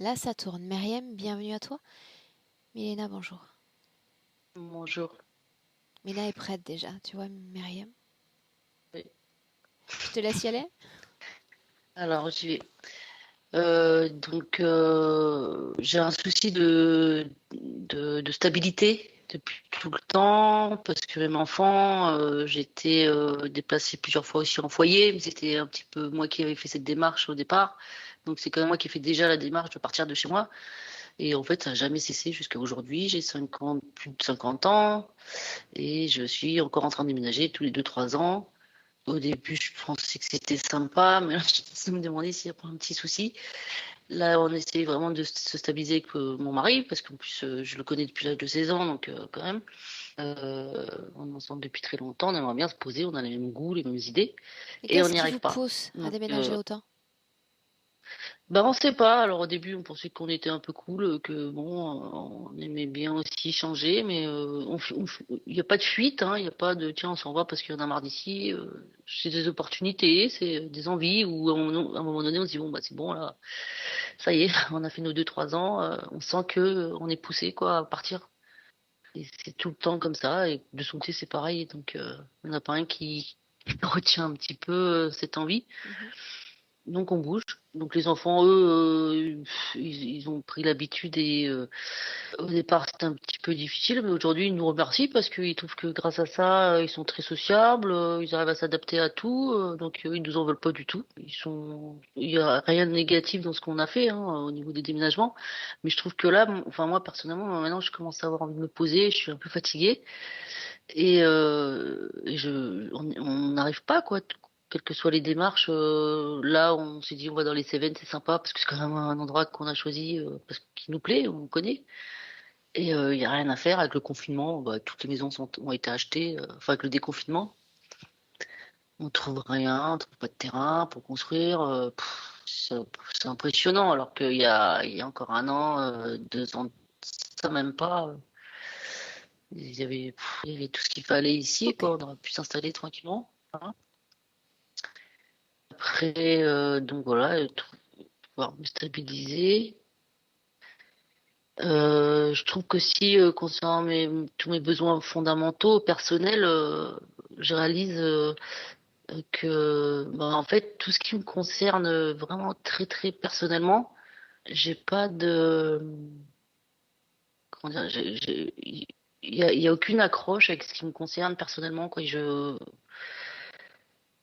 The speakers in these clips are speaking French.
Là, ça tourne. Myriam, bienvenue à toi. Milena, bonjour. Bonjour. Mila est prête déjà, tu vois, Myriam. Oui. Je te laisse y aller? Alors, j'y vais. J'ai un souci de stabilité depuis tout le temps parce que même enfant, j'ai été déplacée plusieurs fois aussi en foyer, mais c'était un petit peu moi qui avais fait cette démarche au départ. Donc, c'est quand même moi qui ai fait déjà la démarche de partir de chez moi. Et en fait, ça n'a jamais cessé jusqu'à aujourd'hui. J'ai 50, plus de 50 ans et je suis encore en train de déménager tous les 2 3 ans. Au début, je pensais que c'était sympa, mais là, je commence à me demander s'il n'y a pas un petit souci. Là, on essaie vraiment de se stabiliser avec mon mari, parce qu'en plus, je le connais depuis l'âge de 16 ans, donc quand même, on est ensemble depuis très longtemps, on aimerait bien se poser, on a les mêmes goûts, les mêmes idées, Et et on qu'est-ce n'y qui arrive vous pas. pousse à Donc, déménager autant? ben, on sait pas. Alors au début, on pensait qu'on était un peu cool, que bon, on aimait bien aussi changer, mais il n'y a pas de fuite, hein, il n'y a pas de tiens, on s'en va parce qu'il y en a marre d'ici. C'est des opportunités, c'est des envies où à un moment donné, on se dit bon bah c'est bon là, ça y est, on a fait nos 2 3 ans, on sent que on est poussé quoi à partir. Et c'est tout le temps comme ça. Et de son côté, c'est pareil. Donc il n'y en a pas un qui retient un petit peu cette envie. Mhm. Donc on bouge. Donc les enfants, eux, ils ont pris l'habitude et au départ c'était un petit peu difficile, mais aujourd'hui ils nous remercient parce qu'ils trouvent que grâce à ça, ils sont très sociables, ils arrivent à s'adapter à tout, donc ils nous en veulent pas du tout. Il y a rien de négatif dans ce qu'on a fait hein, au niveau des déménagements, mais je trouve que là, enfin moi personnellement, maintenant je commence à avoir envie de me poser, je suis un peu fatiguée on n'arrive pas quoi, quelles que soient les démarches. Là, on s'est dit on va dans les Cévennes, c'est sympa parce que c'est quand même un endroit qu'on a choisi parce qu'il nous plaît, on connaît. Et il y a rien à faire avec le confinement. Bah, toutes les maisons ont été achetées. Enfin, avec le déconfinement, on trouve rien, on trouve pas de terrain pour construire. C'est impressionnant alors qu'il y a encore un an, 2 ans, ça même pas. Il y avait tout ce qu'il fallait ici, Ok. quoi. On aurait pu s'installer tranquillement. Hein. Après, donc voilà, pouvoir me stabiliser. Je trouve que si, concernant tous mes besoins fondamentaux, personnels, je réalise que, ben, en fait, tout ce qui me concerne vraiment très, très personnellement, j'ai pas de, comment dire, il y a aucune accroche avec ce qui me concerne personnellement, quoi.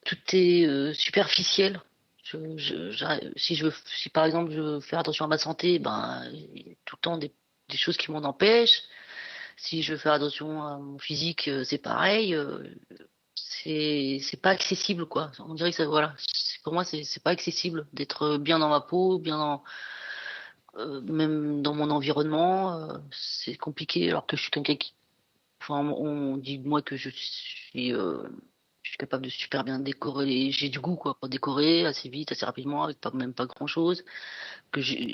Tout est superficiel. Si par exemple je veux faire attention à ma santé, ben il y a tout le temps des choses qui m'en empêchent. Si je veux faire attention à mon physique, c'est pareil. C'est pas accessible quoi. On dirait que ça, voilà, pour moi c'est pas accessible d'être bien dans ma peau, bien dans même dans mon environnement. C'est compliqué alors que je suis quelqu'un qui, enfin on dit de moi que je suis capable de super bien décorer. J'ai du goût, quoi, pour décorer assez vite, assez rapidement, avec même pas grand-chose.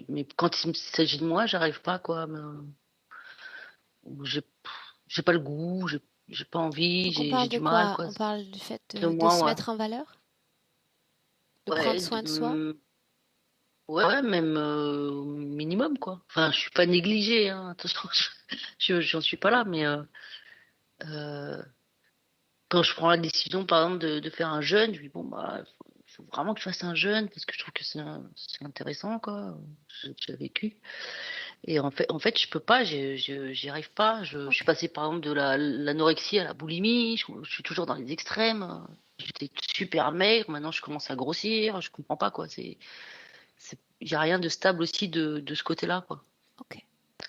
Mais quand il s'agit de moi, j'arrive pas, quoi. J'ai, j'ai pas le goût, j'ai pas envie, Donc on j'ai parle de du mal, quoi? quoi. On parle du fait De de moi, se ouais. mettre en valeur? De prendre Ouais, soin de soi? ouais, même minimum, quoi. Enfin, je suis pas négligée, hein. Attention, j'en suis pas là, mais euh, quand je prends la décision, par exemple, de faire un jeûne, je dis bon bah faut vraiment que je fasse un jeûne parce que je trouve que c'est intéressant quoi. J'ai déjà vécu et en fait je peux pas, j'y arrive pas. Je Ok. suis passée par exemple de l'anorexie à la boulimie. Je suis toujours dans les extrêmes. J'étais super maigre, maintenant je commence à grossir. Je comprends pas quoi. Il y a rien de stable aussi de ce côté-là quoi. Ok.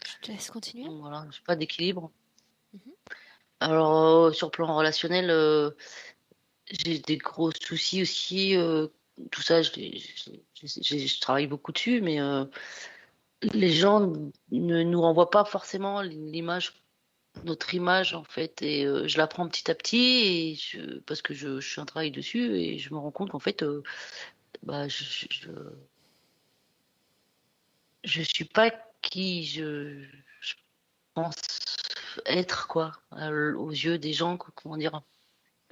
Je te laisse continuer. Donc voilà, j'ai pas d'équilibre. Mhm. Alors sur le plan relationnel. J'ai des gros soucis aussi. Tout ça, je travaille beaucoup dessus, mais les gens ne nous renvoient pas forcément notre image en fait. Et je l'apprends petit à petit, parce que je suis un travail dessus et je me rends compte qu'en fait, bah, je suis pas qui je pense être quoi, aux yeux des gens, comment dire.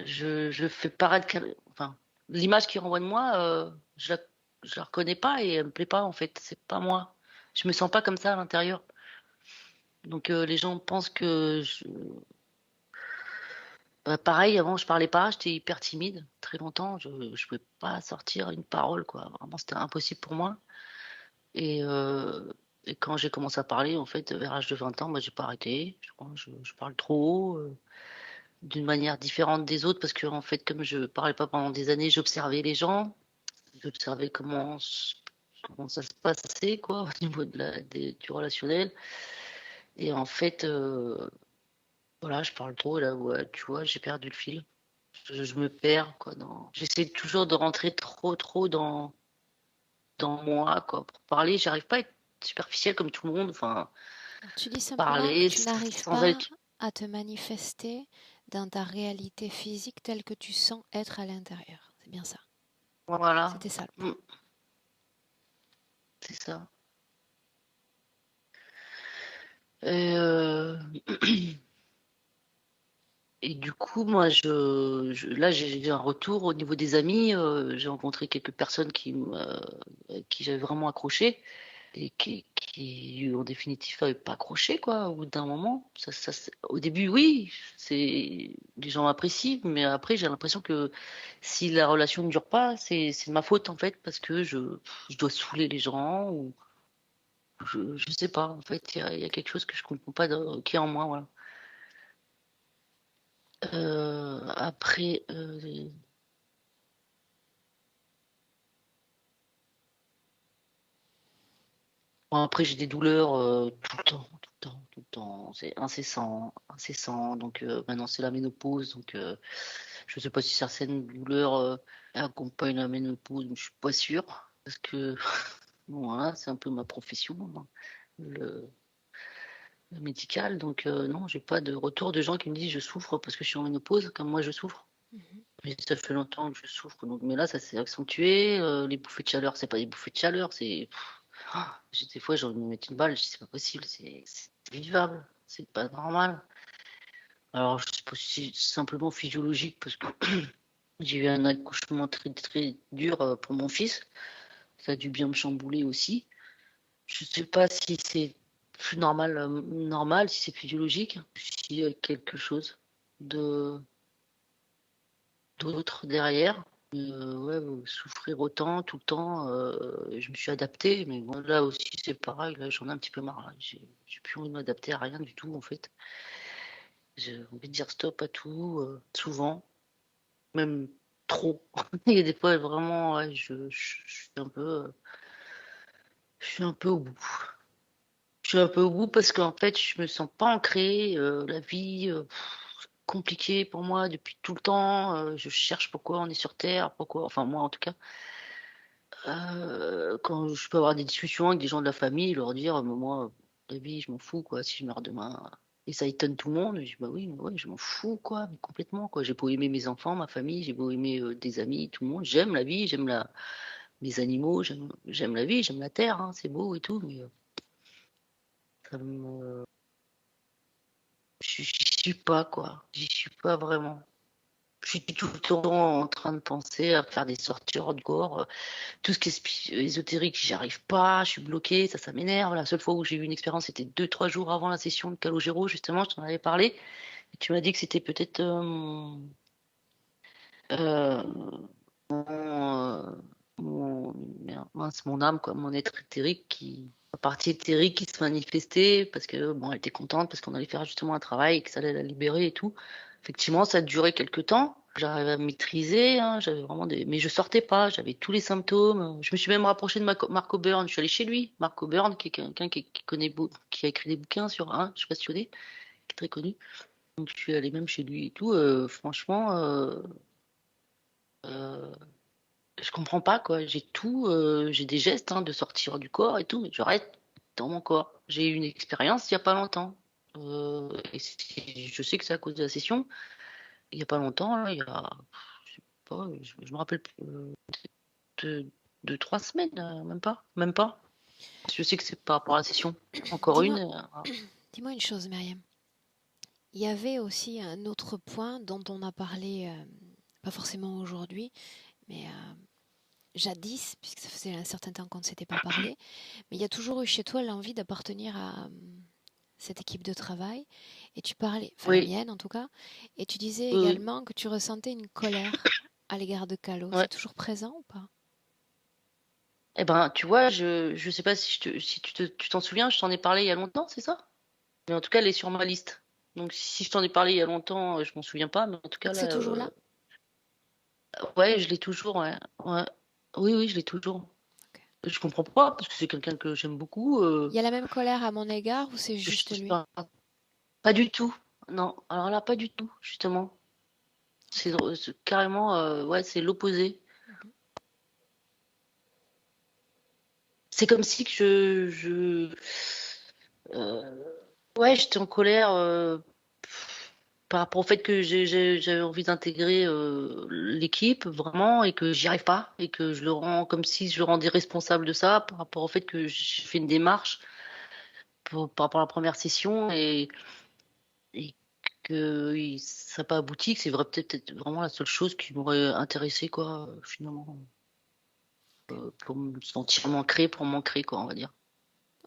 Je fais paraître, enfin, l'image qu'ils renvoient de moi, je la reconnais pas et elle me plaît pas en fait. C'est pas moi. Je me sens pas comme ça à l'intérieur. Donc les gens pensent que bah, pareil, avant je parlais pas, j'étais hyper timide très longtemps. Je pouvais pas sortir une parole, quoi. Vraiment, c'était impossible pour moi. Et, euh, et quand j'ai commencé à parler, en fait, vers l'âge de 20 ans, bah, j'ai pas arrêté. Je crois que je parle trop haut, d'une manière différente des autres, parce que en fait, comme je parlais pas pendant des années, j'observais les gens, j'observais comment ça se passait, quoi, au niveau du relationnel. Et en fait, voilà, je parle trop, là, ouais, tu vois, j'ai perdu le fil. Je me perds, quoi. J'essaie toujours de rentrer trop dans moi, quoi. Pour parler, j'arrive pas à être superficielle comme tout le monde. Enfin, Tu dis simplement que parler tu n'arrives sans pas être. à te manifester dans ta réalité physique telle que tu sens être à l'intérieur. C'est bien ça. Voilà. C'était ça le point. Mm, c'est ça. Et, et du coup, moi, là, j'ai un retour au niveau des amis. J'ai rencontré quelques personnes qui j'avais vraiment accroché et qui en définitive, n'avaient pas accroché, quoi, au bout d'un moment. Au début, oui, les gens m'apprécient, mais après, j'ai l'impression que si la relation ne dure pas, c'est de ma faute, en fait, parce que je dois saouler les gens, ou je sais pas, en fait, il y a quelque chose que je comprends pas qui est en moi, voilà. Après, bon, après, j'ai des douleurs tout le temps, tout le temps, tout le temps. C'est incessant, incessant. Donc maintenant, c'est la ménopause. Donc je sais pas si certaines douleurs accompagnent la ménopause, mais je suis pas sûre. Parce que bon, voilà, c'est un peu ma profession, hein, le, le médical. Donc non, j'ai pas de retour de gens qui me disent je souffre parce que je suis en ménopause, comme moi je souffre. Mhm. Mais ça fait longtemps que je souffre. Donc, mais là, ça s'est accentué. Les bouffées de chaleur, c'est pas des bouffées de chaleur, c'est. Des fois, j'ai envie de me mettre une balle, je dis, c'est pas possible, c'est vivable, c'est pas normal. Alors, je sais pas si c'est simplement physiologique, parce que j'ai eu un accouchement très dur pour mon fils. Ça a dû bien me chambouler aussi. Je sais pas si c'est plus normal, si c'est physiologique, s'il y a quelque chose de d'autre derrière. Ouais, souffrir autant, tout le temps, je me suis adaptée, mais bon, là aussi c'est pareil, là j'en ai un petit peu marre. Là. J'ai plus envie de m'adapter à rien du tout en fait. J'ai envie de dire stop à tout, souvent, même trop. Il y a des fois vraiment, ouais, je suis un peu au bout. Je suis un peu au bout parce qu'en fait je me sens pas ancrée, la vie, c'est compliqué pour moi depuis tout le temps. Je cherche pourquoi on est sur Terre, pourquoi, enfin moi en tout cas. Quand je peux avoir des discussions avec des gens de la famille, leur dire, moi, la vie, je m'en fous, quoi, si je meurs demain. Et ça étonne tout le monde. Je dis, bah oui, mais ouais, je m'en fous, quoi, mais complètement, quoi. J'ai beau aimer mes enfants, ma famille, j'ai beau aimer des amis, tout le monde. J'aime la vie, mes animaux, j'aime la vie, j'aime la terre, hein, c'est beau et tout, mais ça me, j'y suis pas, quoi. J'y suis pas vraiment. Je suis tout le temps en train de penser à faire des sorties hors du corps. Tout ce qui est ésotérique, j'y arrive pas, je suis bloquée, ça m'énerve. La seule fois où j'ai eu une expérience, c'était 2, 3 jours avant la session de Calogero, justement, je t'en avais parlé. Et tu m'as dit que c'était peut-être euh, mon, mon âme, quoi, mon être éthérique la partie éthérique qui se manifestait parce que bon, elle était contente parce qu'on allait faire justement un travail et que ça allait la libérer et tout. Effectivement, ça a duré quelques temps. J'arrivais à maîtriser, hein, j'avais vraiment mais je sortais pas, j'avais tous les symptômes. Je me suis même rapprochée de Marco Byrne, je suis allée chez lui. Marco Byrne, qui est quelqu'un qui connaît qui a écrit des bouquins sur je sais pas si tu connais, qui est très connu. Donc je suis allée même chez lui et tout. Franchement, euh, je comprends pas quoi. J'ai des gestes hein, de sortir du corps et tout, mais je reste dans mon corps. J'ai eu une expérience il y a pas longtemps. Je sais que c'est à cause de la session. Il y a pas longtemps, là, je sais pas, je me rappelle plus, de, 2, 3 semaines, même pas. Je sais que c'est par rapport à la session. Encore une. Dis-moi, dis-moi une chose, Myriam. Il y avait aussi un autre point dont on a parlé, pas forcément aujourd'hui, mais jadis, puisque ça faisait un certain temps qu'on ne s'était pas parlé, mais il y a toujours eu chez toi l'envie d'appartenir à cette équipe de travail. Et tu parlais, enfin la Oui, mienne en tout cas, et tu disais oui, oui. également que tu ressentais une colère à l'égard de Calo. C'est Ouais. toujours présent ou pas? Eh ben, tu vois, je sais pas si tu t'en souviens, je t'en ai parlé il y a longtemps, c'est ça? Mais en tout cas, elle est sur ma liste. Donc, si je t'en ai parlé il y a longtemps, je m'en souviens pas, mais en tout cas, Donc c'est là, toujours là? ouais, je l'ai toujours, ouais. Ouais. Oui, oui, je l'ai toujours. Ok. Je comprends pas, parce que c'est quelqu'un que j'aime beaucoup. Il y a la même colère à mon égard ou c'est Je juste suis lui? pas du tout. Non, alors là, pas du tout, justement. Ok. C'est carrément, ouais, c'est l'opposé. Mhm. C'est comme si que euh, ouais, j'étais en colère par rapport au fait que j'avais envie d'intégrer l'équipe vraiment et que j'y arrive pas et que je le rends comme si je le rendais responsable de ça par rapport au fait que j'ai fait une démarche par rapport à la première session et que ça n'a pas abouti, que c'est vrai peut-être vraiment la seule chose qui m'aurait intéressé quoi finalement pour me sentir m'ancrer, pour m'ancrer quoi on va dire.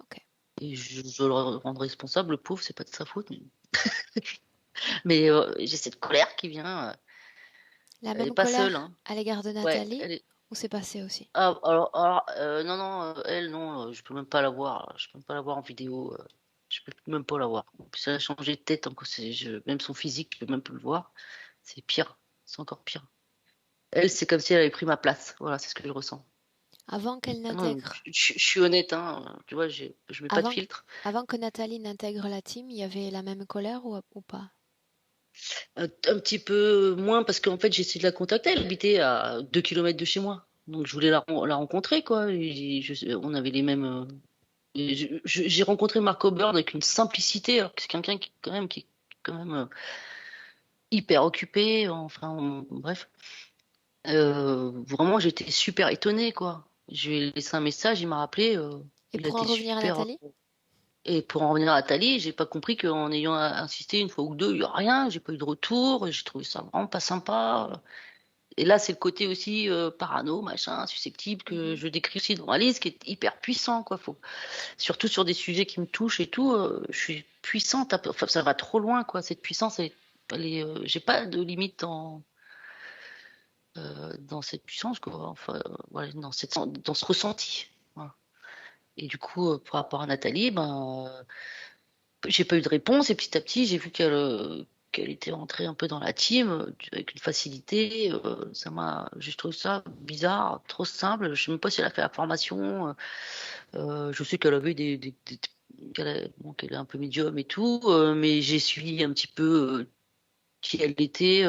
Ok. Et je le rendre responsable, le pauvre, c'est pas de sa faute. Mais j'ai cette colère qui vient. La Elle est même pas seule, colère hein. à l'égard de Ouais, Nathalie elle est. ou c'est passé aussi? Ah, non, non, elle, non, je peux même pas la voir. Je peux même pas la voir en vidéo. Je peux même pas la voir. En plus, elle a changé de tête encore. Même son physique, je peux même plus le voir. C'est pire. C'est encore pire. Elle, c'est comme si elle avait pris ma place. Voilà, c'est ce que je ressens. Avant qu'elle Ah non, n'intègre, je suis honnête, hein. Tu vois, je mets pas de avant, filtre. avant que Nathalie n'intègre la team, il y avait la même colère ou pas? Un petit peu moins parce qu'en fait, j'ai essayé de la contacter. Elle habitait à 2 kilomètres de chez moi. Donc, je voulais la rencontrer, quoi. On avait les mêmes. J'ai rencontré Mark O'Burn avec une simplicité, alors que c'est quelqu'un qui est quand même hyper occupé. Enfin, bref. Vraiment, j'étais super étonnée, quoi. Je lui ai laissé un message, il m'a rappelé. Et Il a pour en été revenir à super. Nathalie? Et pour en revenir à Thalie, j'ai pas compris qu'en ayant insisté une fois ou deux, il y a rien, j'ai pas eu de retour, j'ai trouvé ça vraiment pas sympa. Et là, c'est le côté aussi parano, machin, susceptible que Mhm. je décris aussi dans ma liste, qui est hyper puissant, quoi. Surtout sur des sujets qui me touchent et tout, je suis puissante. Enfin, ça va trop loin, quoi. Cette puissance, j'ai pas de limite dans cette puissance, quoi. Enfin, voilà, dans ce ressenti. Voilà. Et du coup, par rapport à Nathalie, ben, j'ai pas eu de réponse et petit à petit, j'ai vu qu'elle était rentrée un peu dans la team avec une facilité. Je trouve ça bizarre, trop simple. Je sais même pas si elle a fait la formation. Je sais qu'elle avait bon, qu'elle est un peu médium et tout, mais j'ai suivi un petit peu qui elle était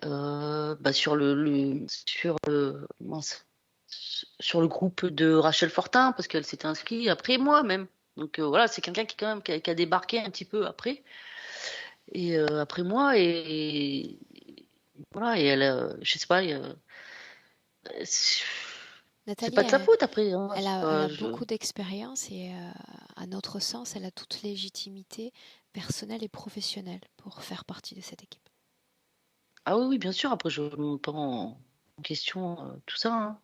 bah, mince, sur le groupe de Rachel Fortin parce qu'elle s'était inscrite après moi même. Donc voilà, c'est quelqu'un qui quand même qui a débarqué un petit peu après et après moi et voilà et elle, je sais pas, c'est c'est Nathalie, pas de sa faute après. Hein, elle a beaucoup d'expérience et à notre sens, elle a toute légitimité personnelle et professionnelle pour faire partie de cette équipe. Ah oui, oui, bien sûr. Après, je remets pas en question tout ça. Hein.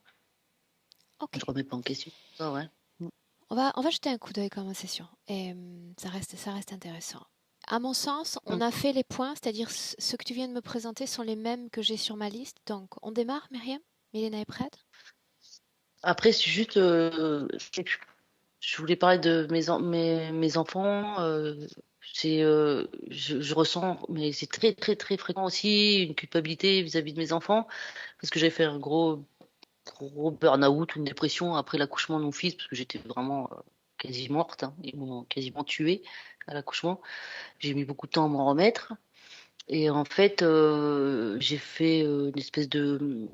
Ok, Je remets pas en question tout ça, ouais. Mm. on va jeter un coup d'œil quand même à session et ça reste intéressant. À mon sens, on a fait les points, c'est-à-dire ceux que tu viens de me présenter sont les mêmes que j'ai sur ma liste. Donc, on démarre, Myriam? Milena est prête? Après, c'est juste, je voulais parler de mes enfants. Je ressens, mais c'est très, très, très fréquent aussi, une culpabilité vis-à-vis de mes enfants, parce que j'avais fait un gros burn-out, une dépression après l'accouchement de mon fils, parce que j'étais vraiment quasi morte. Hein. Ils m'ont quasiment tuée à l'accouchement. J'ai mis beaucoup de temps à m'en remettre. Et en fait, j'ai fait une espèce de,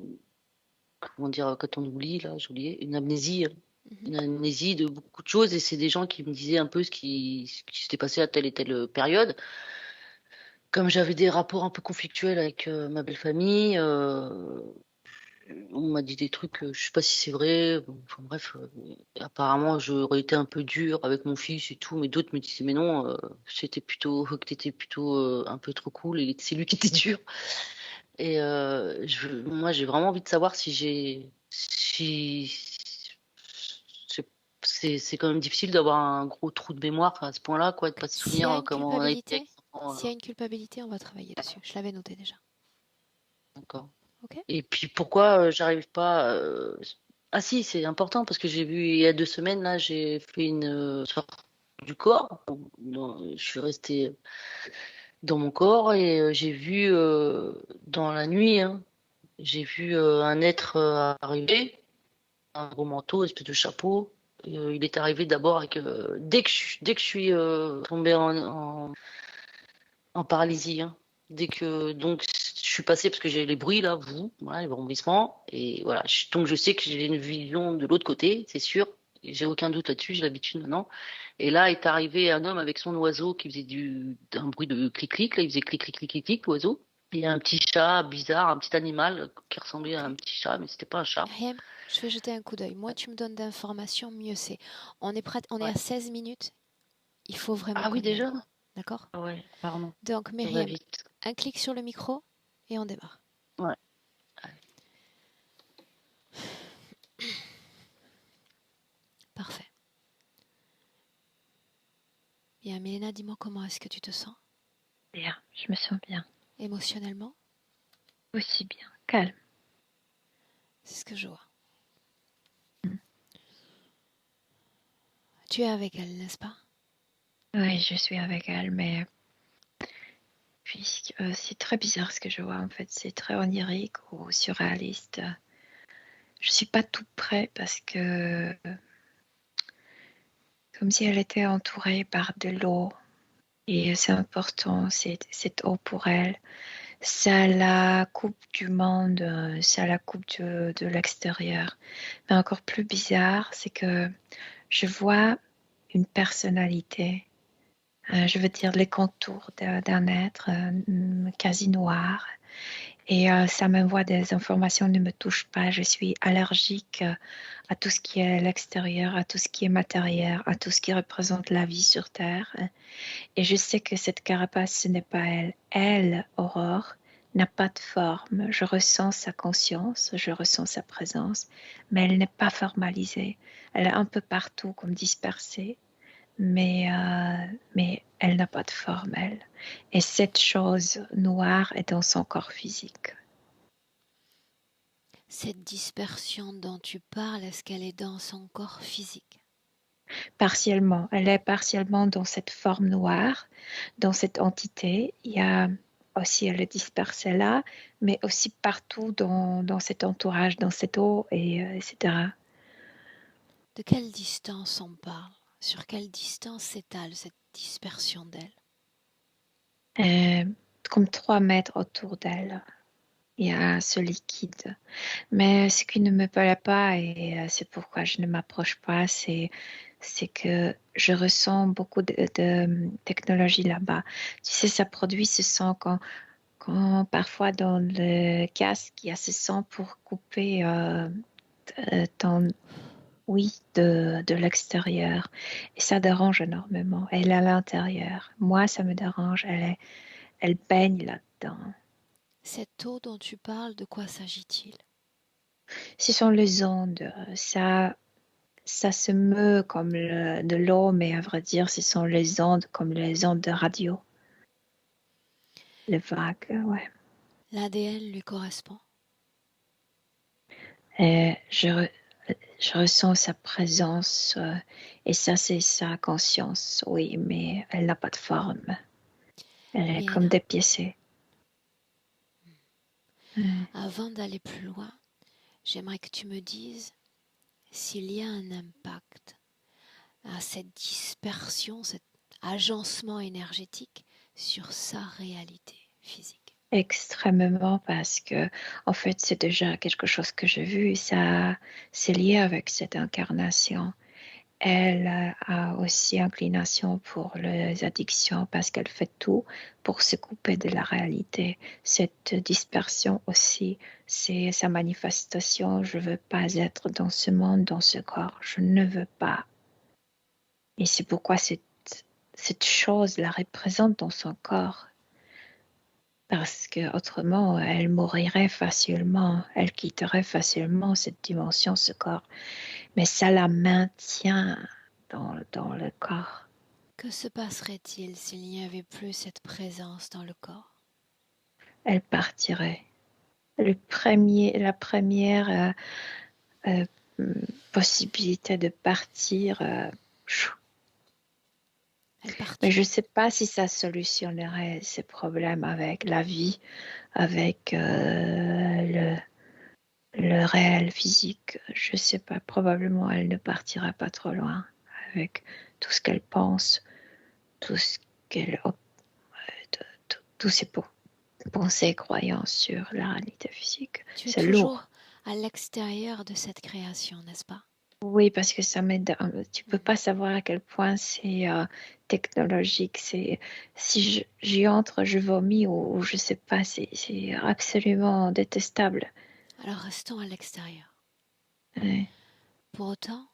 comment dire, quand on oublie, là, j'ai oublié, une amnésie, hein. Mhm. Une amnésie de beaucoup de choses. Et c'est des gens qui me disaient un peu ce qui s'était passé à telle et telle période. Comme j'avais des rapports un peu conflictuels avec ma belle famille, on m'a dit des trucs, je sais pas si c'est vrai. Bon, enfin bref, apparemment j'aurais été un peu dur avec mon fils et tout, mais d'autres me disaient mais non, que t'étais plutôt un peu trop cool et c'est lui qui était dur. Et moi, j'ai vraiment envie de savoir si c'est quand même difficile d'avoir un gros trou de mémoire à ce point-là, quoi, de pas se S'il y a souvenir une comment on a été avec culpabilité, ses enfants. s'il y a une culpabilité, on va travailler dessus. Je l'avais noté déjà. D'accord. Ok? Et puis pourquoi j'arrive pas Ah si, c'est important parce que j'ai vu il y a 2 semaines là, j'ai fait une sortie du corps. Je suis restée dans mon corps et j'ai vu dans la nuit, hein, j'ai vu un être arriver, un gros manteau, une espèce de chapeau. Et, il est arrivé d'abord avec dès que je suis tombée en paralysie, hein. Dès que donc je suis passée parce que j'ai les bruits là, voilà, les bruissements et voilà. Donc je sais que j'ai une vision de l'autre côté, c'est sûr. J'ai aucun doute là-dessus, j'ai l'habitude maintenant. Et là est arrivé un homme avec son oiseau qui faisait un bruit de clic-clic. Là, il faisait clic-clic-clic-clic, l'oiseau. Et il y a un petit chat bizarre, un petit animal qui ressemblait à Ok. un petit chat, mais c'était pas un chat. Myriam, je vais jeter un coup d'œil. Moins tu me donnes d'informations, mieux c'est. On est Ouais. à 16 minutes. Il faut vraiment Ah oui, qu'on y aille. déjà? D'accord? Ah ouais, pardon, Donc, ça va Myriam, vite. un clic sur le micro et on démarre. Ouais. Parfait. Bien, Mélena, dis-moi comment est-ce que tu te sens Bien, je me sens bien. émotionnellement? Aussi bien, calme. C'est ce que je vois. Mm. Tu es avec elle, n'est-ce pas? Oui, je suis avec elle, mais puisque c'est très bizarre ce que je vois en fait, c'est très onirique ou surréaliste. Je suis pas tout près parce que comme si elle était entourée par de l'eau et c'est important cette eau pour elle. Ça la coupe du monde, ça la coupe de l'extérieur. Mais encore plus bizarre, c'est que je vois une personnalité. Je veux dire les contours d'un être quasi noir. Et ça m'envoie des informations, ne me touche pas. Je suis allergique à tout ce qui est l'extérieur, à tout ce qui est matériel, à tout ce qui représente la vie sur Terre. Et je sais que cette carapace, ce n'est pas elle. Elle, Aurore, n'a pas de forme. Je ressens sa conscience, je ressens sa présence, mais elle n'est pas formalisée. Elle est un peu partout, comme dispersée, mais elle n'a pas de forme, elle. Et cette chose noire est dans son corps physique. Cette dispersion dont tu parles, est-ce qu'elle est dans son corps physique? Partiellement, elle est partiellement dans cette forme noire, dans cette entité. Il y a aussi, elle est dispersée là, mais aussi partout dans cet entourage, dans cette eau, etc. De quelle distance on parle? Sur quelle distance s'étale cette dispersion d'elle? Euh, comme 3 mètres autour d'elle, il y a ce liquide. Mais ce qui ne me plaît pas, et c'est pourquoi je ne m'approche pas, c'est que je ressens beaucoup de technologie là-bas. Tu sais, ça produit ce son quand parfois dans le casque, il y a ce son pour couper ton oui de l'extérieur. Et ça dérange énormément. Elle est à l'intérieur. Moi, ça me dérange. Elle baigne là-dedans. Cette eau dont tu parles, de quoi s'agit-il? Ce sont les ondes. Ça se meut comme de l'eau, mais à vrai dire, ce sont les ondes comme les ondes de radio. Les vagues, ouais. L'ADN lui correspond. Et je ressens sa présence et ça, c'est sa conscience, oui, mais elle n'a pas de forme. Elle est comme Milena, dépiécée. Ouais. avant d'aller plus loin, j'aimerais que tu me dises s'il y a un impact à cette dispersion, cet agencement énergétique sur sa réalité physique. Extrêmement parce que en fait c'est déjà quelque chose que j'ai vu, ça c'est lié avec cette incarnation. Elle a aussi inclination pour les addictions parce qu'elle fait tout pour se couper de la réalité. Cette dispersion aussi, c'est sa manifestation. Je veux pas être dans ce monde, dans ce corps. Je ne veux pas. Et c'est pourquoi cette chose la représente dans son corps. Parce que autrement, elle mourrait facilement, elle quitterait facilement cette dimension, ce corps. Mais ça la maintient dans le corps. Que se passerait-il s'il n'y avait plus cette présence dans le corps? Elle partirait. La première possibilité de partir, Elle mais je partirait. ne sais pas si ça solutionnerait ces problèmes avec la vie, avec le réel physique. Je ne sais pas, probablement elle ne partira pas trop loin avec tout ce qu'elle pense, tout ce qu'elle tous ses pensées et croyances sur la réalité physique. Tu es C'est lourd. toujours à l'extérieur de cette création, n'est-ce pas? Oui, parce que ça m'aide. Tu peux pas savoir à quel point c'est technologique. Si j'y entre, je vomis ou je sais pas. C'est absolument détestable. Alors restons à l'extérieur. Ouais. Pour autant,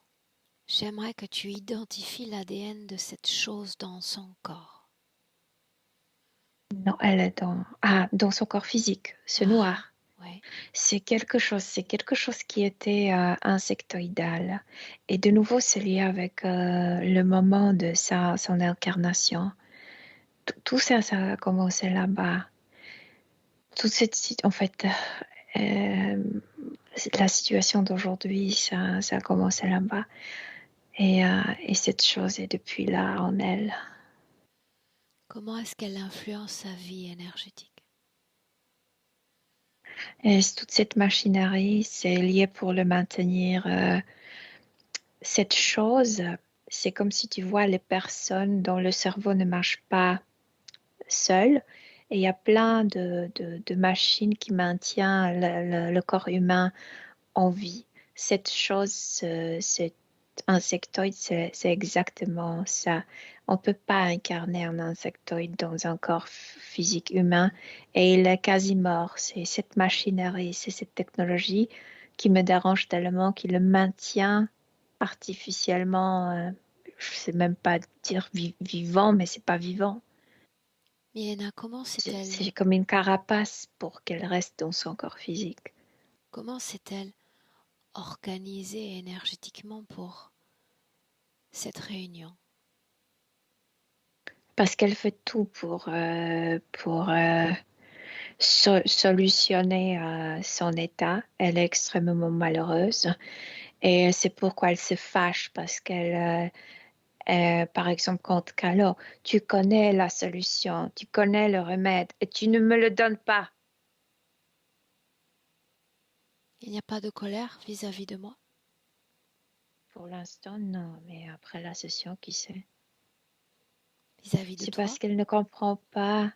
j'aimerais que tu identifies l'ADN de cette chose dans son corps. Non, elle est dans son corps physique, ce Ah, noir. oui. C'est quelque chose qui était insectoïdal. Et de nouveau, c'est lié avec le moment de son incarnation. Tout ça, ça a commencé là-bas. Toute cette, en fait, euh, la situation d'aujourd'hui, ça a commencé là-bas. Et cette chose est depuis là en elle. Comment est-ce qu'elle influence sa vie énergétique? Et toute cette machinerie, c'est lié pour le maintenir. Cette chose, c'est comme si tu vois les personnes dont le cerveau ne marche pas seul. Et il y a plein de machines qui maintiennent le corps humain en vie. Cette chose, cet insectoïde, c'est exactement ça. On ne peut pas incarner un insectoïde dans un corps physique humain et il est quasi mort. C'est cette machinerie, c'est cette technologie qui me dérange tellement, qui le maintient artificiellement. Je ne sais même pas dire vivant, mais c'est pas vivant. Milena, comment s'est-elle C'est comme une carapace pour qu'elle reste dans son corps physique. comment s'est-elle organisée énergétiquement pour cette réunion? Parce qu'elle fait tout pour solutionner son état. Elle est extrêmement malheureuse et c'est pourquoi elle se fâche parce qu'elle, par exemple, contre Calo, tu connais la solution, tu connais le remède et tu ne me le donnes pas. Il n'y a pas de colère vis-à-vis de moi? Pour l'instant, non, mais après la session, qui sait? Vis-à-vis de C'est toi? parce qu'elle ne comprend pas.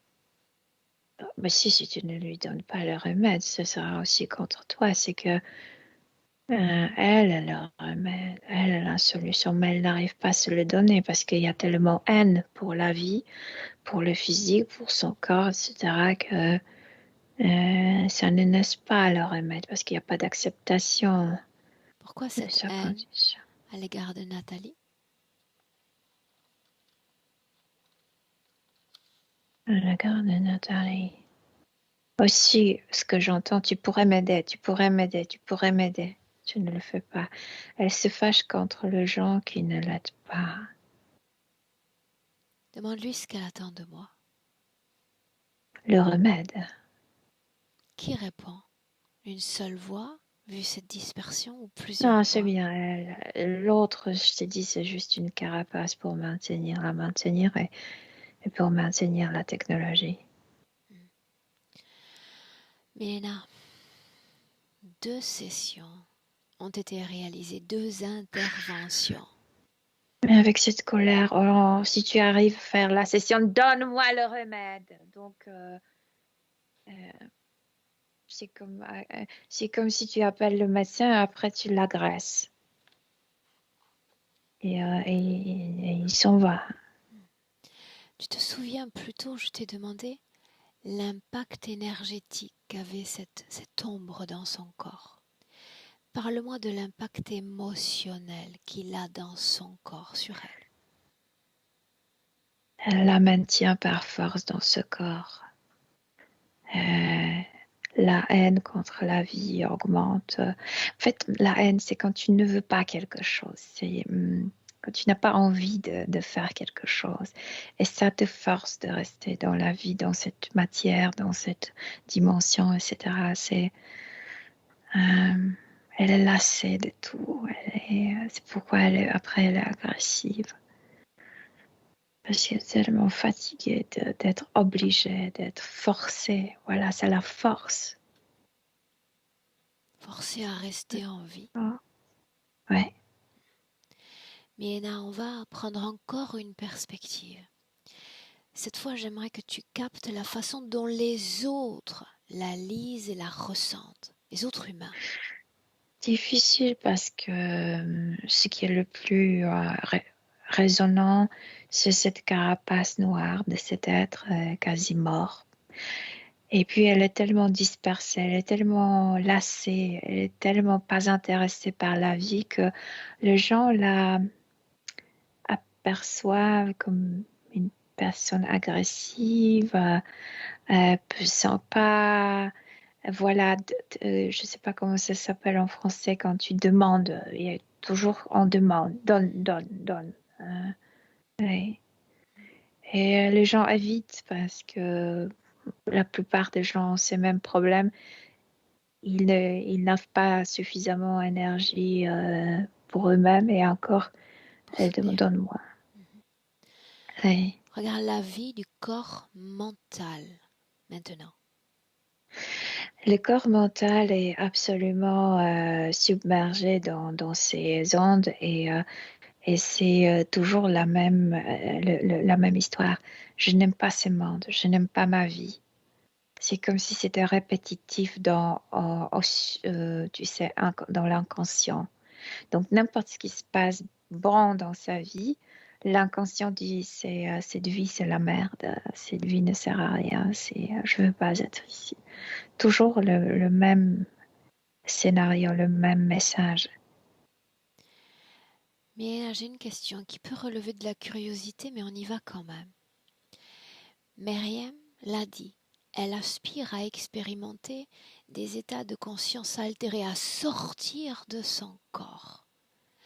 Mais si tu ne lui donnes pas le remède, ce sera aussi contre toi. C'est que elle a le remède, elle a la solution, mais elle n'arrive pas à se le donner parce qu'il y a tellement haine pour la vie, pour le physique, pour son corps, etc., que ça ne naisse pas le remède parce qu'il n'y a pas d'acceptation Pourquoi de cette sa haine condition. à l'égard de Nathalie? Regarde, Nathalie. Aussi, ce que j'entends, tu pourrais m'aider, tu pourrais m'aider, tu pourrais m'aider. Tu ne le fais pas. Elle se fâche contre les gens qui ne l'aident pas. Demande-lui ce qu'elle attend de moi. Le remède. Qui répond? Une seule voix, vu cette dispersion, ou plusieurs Non, c'est voix? bien. L'autre, je t'ai dit, c'est juste une carapace pour la maintenir et pour maintenir la technologie. Milena, 2 sessions ont été réalisées, 2 interventions. Mais avec cette colère, oh, si tu arrives à faire la session, donne-moi le remède. Donc, euh, c'est comme si tu appelles le médecin, après tu l'agresses. Et il s'en va. Tu te souviens plus tôt, je t'ai demandé l'impact énergétique qu'avait cette ombre dans son corps. Parle-moi de l'impact émotionnel qu'il a dans son corps sur elle. Elle la maintient par force dans ce corps. La haine contre la vie augmente. En fait, la haine, c'est quand tu ne veux pas quelque chose. C'est quand tu n'as pas envie de faire quelque chose. Et ça te force de rester dans la vie, dans cette matière, dans cette dimension, etc. Elle est lassée de tout. C'est pourquoi après, elle est agressive. Parce qu'elle est tellement fatiguée d'être obligée, d'être forcée. Voilà, c'est la force. Forcé à rester en vie. Ah, ouais. Milena, on va prendre encore une perspective. Cette fois, j'aimerais que tu captes la façon dont les autres la lisent et la ressentent, les autres humains. Difficile parce que ce qui est le plus résonnant, c'est cette carapace noire de cet être quasi mort. Et puis elle est tellement dispersée, elle est tellement lassée, elle est tellement pas intéressée par la vie que les gens la aperçoivent comme une personne agressive, sympa. Voilà, je ne sais pas comment ça s'appelle en français quand tu demandes. Il y a toujours on demande, donne, donne, donne. Ouais. Et les gens évitent parce que la plupart des gens ont ces mêmes problèmes. Ils n'ont pas suffisamment d'énergie pour eux-mêmes et encore, Pour elles soutenir. donnent moins. Mhm. Ouais. Regarde la vie du corps mental maintenant. Le corps mental est absolument submergé dans ces ondes et c'est toujours la même histoire. Je n'aime pas ce monde, je n'aime pas ma vie. C'est comme si c'était répétitif tu sais, dans l'inconscient. Donc n'importe ce qui se passe bon dans sa vie, l'inconscient dit cette vie c'est la merde, cette vie ne sert à rien, je veux pas être ici. Toujours le même scénario, le même message. Mais j'ai une question qui peut relever de la curiosité, mais on y va quand même. Myriam l'a dit, elle aspire à expérimenter des états de conscience altérés, à sortir de son corps.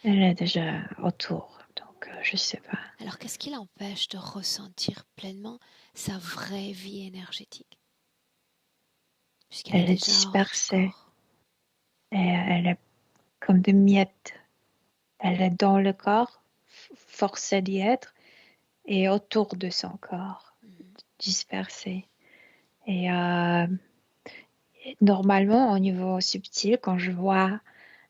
Elle est déjà autour, donc je sais pas. Alors qu'est-ce qui l'empêche de ressentir pleinement sa vraie vie énergétique, puisqu'elle est Elle est déjà hors du dispersée corps? et elle est comme des miettes. Elle est dans le corps, forcée d'y être, et autour de son corps, dispersée. Et normalement, au niveau subtil, quand je vois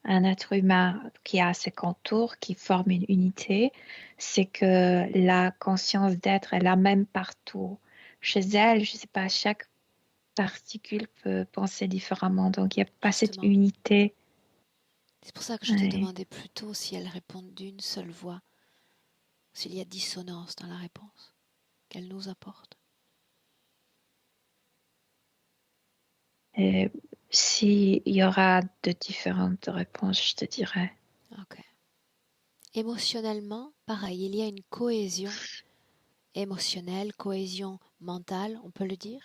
un être humain qui a ses contours, qui forme une unité, c'est que la conscience d'être est la même partout. Chez elle, je ne sais pas, chaque particule peut penser différemment. Donc, il n'y a pas cette Justement, unité. c'est pour ça que je te Ouais. demandais plutôt si elle répond d'une seule voix, s'il y a dissonance dans la réponse qu'elle nous apporte. Et s'il y aura de différentes réponses, je te dirai. Ok. Émotionnellement, pareil, il y a une cohésion émotionnelle, cohésion mentale, on peut le dire.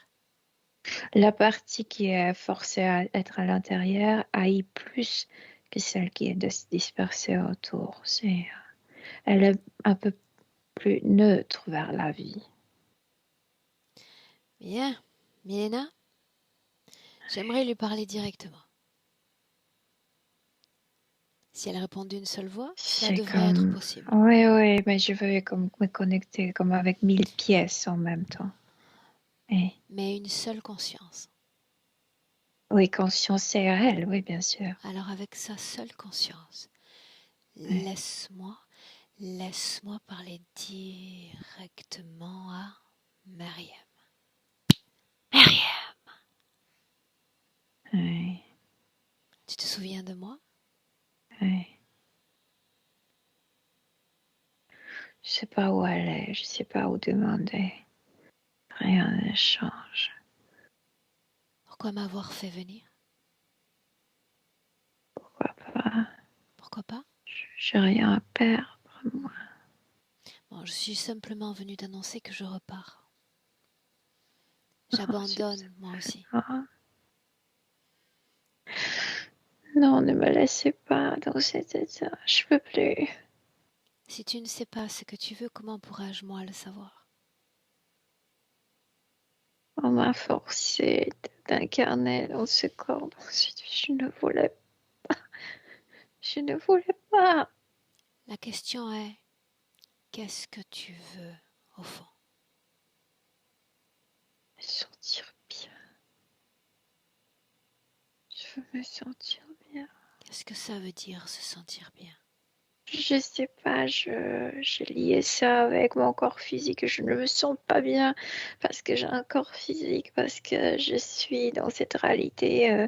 La partie qui est forcée à être à l'intérieur haït plus que celle qui est dispersée autour. Elle est un peu plus neutre vers la vie. Bien, Milena, j'aimerais lui parler directement. Si elle répond d'une seule voix, cela C'est devrait être comme... possible. Oui, oui, mais je veux comme me connecter comme avec 1000 pièces en même temps. Et... Mais une seule conscience. Oui, conscience et réelle, oui, bien sûr. Alors avec sa seule conscience, Oui. laisse-moi parler directement à Myriam. Myriam, Oui, tu te souviens de moi? oui. Je sais pas où aller, je sais pas où demander. Rien ne change. Pourquoi m'avoir fait venir? Pourquoi pas? Pourquoi pas? J'ai rien à perdre, moi. Bon, je suis simplement venue t'annoncer que je repars. J'abandonne, moi aussi. Ah. Non, ne me laissez pas dans cet état. Je peux plus. Si tu ne sais pas ce que tu veux, comment pourrais-je moi le savoir? On m'a forcé d'incarner dans ce corps. Ensuite, je ne voulais pas. Je ne voulais pas. La question est, qu'est-ce que tu veux au fond? Me sentir bien. Je veux me sentir bien. Qu'est-ce que ça veut dire se sentir bien? Je sais pas, j'ai lié ça avec mon corps physique. Je ne me sens pas bien parce que j'ai un corps physique, parce que je suis dans cette réalité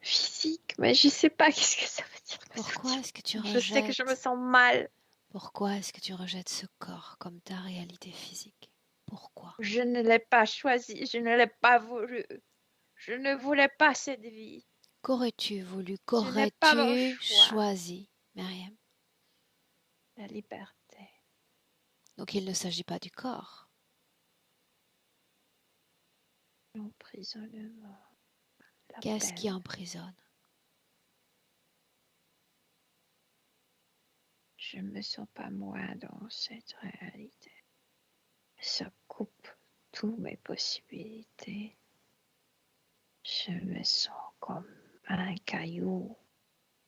physique. Mais je sais pas qu'est-ce que ça veut dire. Pourquoi est-ce que tu Je sais que je me sens mal. Pourquoi est-ce que tu rejettes ce corps comme ta réalité physique? Pourquoi? Je ne l'ai pas choisi, je ne l'ai pas voulu. Je ne voulais pas cette vie. Qu'aurais-tu voulu? Ce n'est pas mon Qu'aurais-tu choix. choisi, Myriam? La liberté. Donc il ne s'agit pas du corps. L'emprisonnement. La Qu'est-ce qui peine. emprisonne? Je ne me sens pas moi dans cette réalité. Ça coupe toutes mes possibilités. Je me sens comme un caillou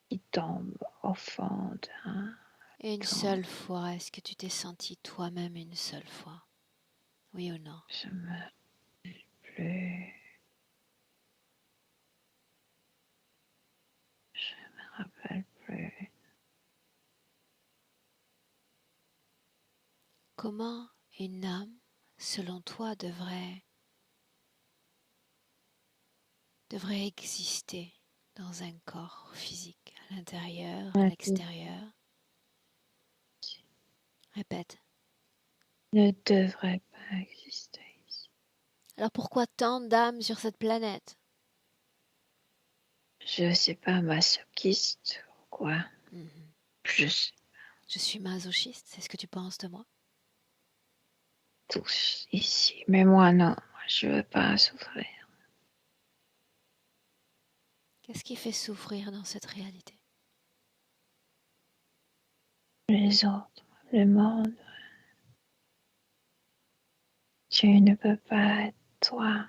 qui tombe au fond d'un Une grand. seule fois, est-ce que tu t'es senti toi-même une seule fois? Oui ou non? Je me rappelle plus. Je me rappelle plus. Comment une âme, selon toi, devrait exister dans un corps physique, à l'intérieur, à l'extérieur? Répète. Ne devrait pas exister ici. Alors pourquoi tant d'âmes sur cette planète? Je sais pas, masochiste ou quoi. Je sais Je suis masochiste, c'est ce que tu penses de moi? tous ici, mais moi non, je veux pas souffrir. Qu'est-ce qui fait souffrir dans cette réalité? Les autres, le monde. Tu ne peux pas être toi.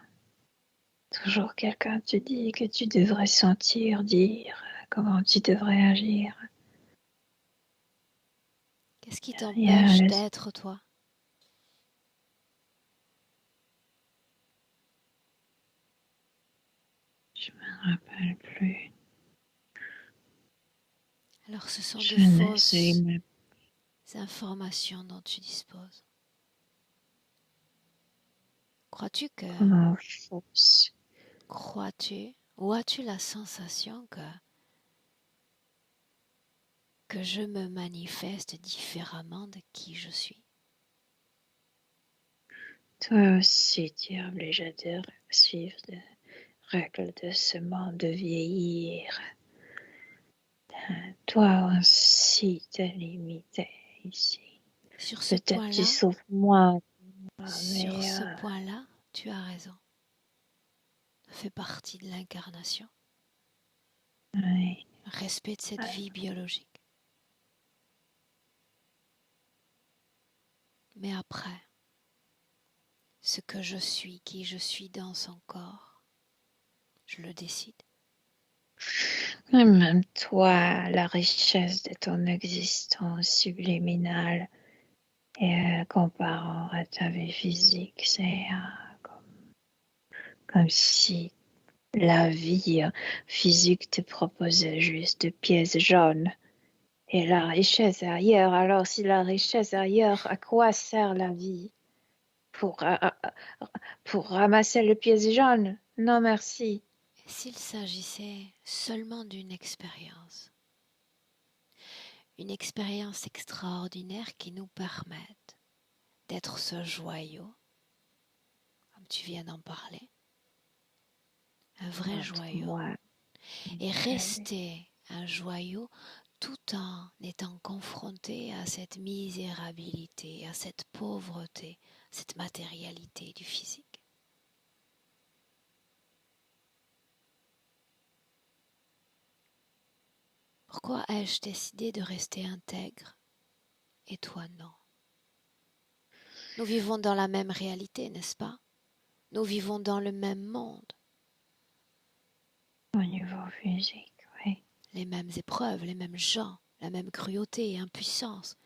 Toujours quelqu'un te dit que tu devrais sentir, dire, comment tu devrais agir. Qu'est-ce qui Il y a t'empêche d'être toi? Je me rappelle plus. Alors ce sont Je de ne fausses sais même informations dont tu disposes. Crois-tu comment fausse. Crois-tu ou as-tu la sensation que je me manifeste différemment de qui je suis? Toi aussi, tu es obligé de suivre les règles de ce monde, de vieillir. Toi aussi, t'es limité ici. Sur ce Peut-être tu point-là, souffres moins, sur mais ce point-là, tu as raison. Ça fait partie de l'incarnation. oui. Respect de cette vie biologique. Mais après, ce que je suis, qui je suis dans son corps, je le décide. Même toi, la richesse de ton existence subliminale et comparant à ta vie physique, c'est comme si la vie physique te proposait juste des pièces jaunes et la richesse est ailleurs. Alors si la richesse est ailleurs, à quoi sert la vie? Pour ramasser les pièces jaunes? Non, merci. Et s'il s'agissait seulement d'une expérience extraordinaire qui nous permette d'être ce joyau, comme tu viens d'en parler, un vrai joyau, Moi, et rester un joyau tout en étant confronté à cette misérabilité, à cette pauvreté, cette matérialité du physique. Pourquoi ai-je décidé de rester intègre et toi non? Nous vivons dans la même réalité, n'est-ce pas? Nous vivons dans le même monde. Au niveau physique, oui. Les mêmes épreuves, les mêmes gens, la même cruauté et impuissance,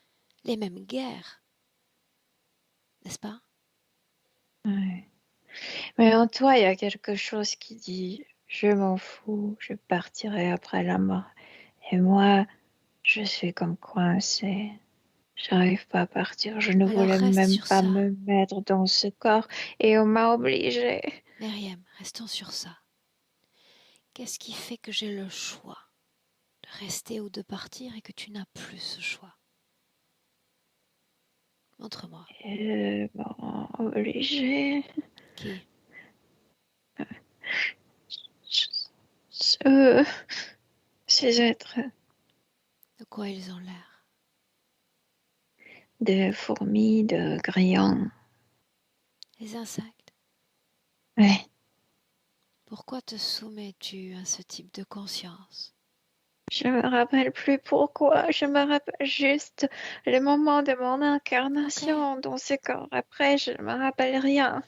les mêmes guerres, n'est-ce pas? Oui. Mais en toi, il y a quelque chose qui dit, je m'en fous, je partirai après la mort. Et moi, je suis comme coincée. J'arrive pas à partir. Je ne Alors voulais reste même sur pas ça. me mettre dans ce corps et on m'a obligée. Myriam, restons sur ça. Qu'est-ce qui fait que j'ai le choix de rester ou de partir et que tu n'as plus ce choix? Montre-moi. Bon, obligée. Qui? Euh, Ces êtres De quoi ils ont l'air? de fourmis, de grillons. Les insectes. Ouais. Pourquoi te soumets-tu à ce type de conscience? Je me rappelle plus pourquoi. Je me rappelle juste le moment de mon Ok. incarnation dans ce corps. Après, je ne me rappelle rien.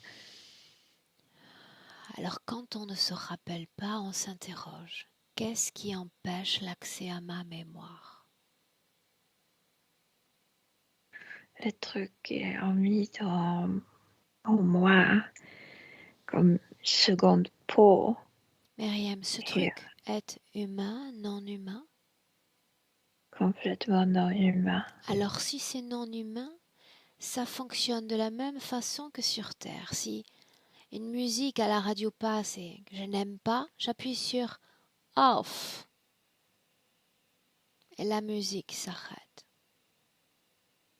Alors quand on ne se rappelle pas, on s'interroge. Qu'est-ce qui empêche l'accès à ma mémoire? Le truc est mis en moi comme seconde peau. Myriam, ce Et truc est humain, non humain? complètement non humain. Alors si c'est non humain, ça fonctionne de la même façon que sur Terre. Si une musique à la radio passe et que je n'aime pas, j'appuie sur off et la musique s'arrête.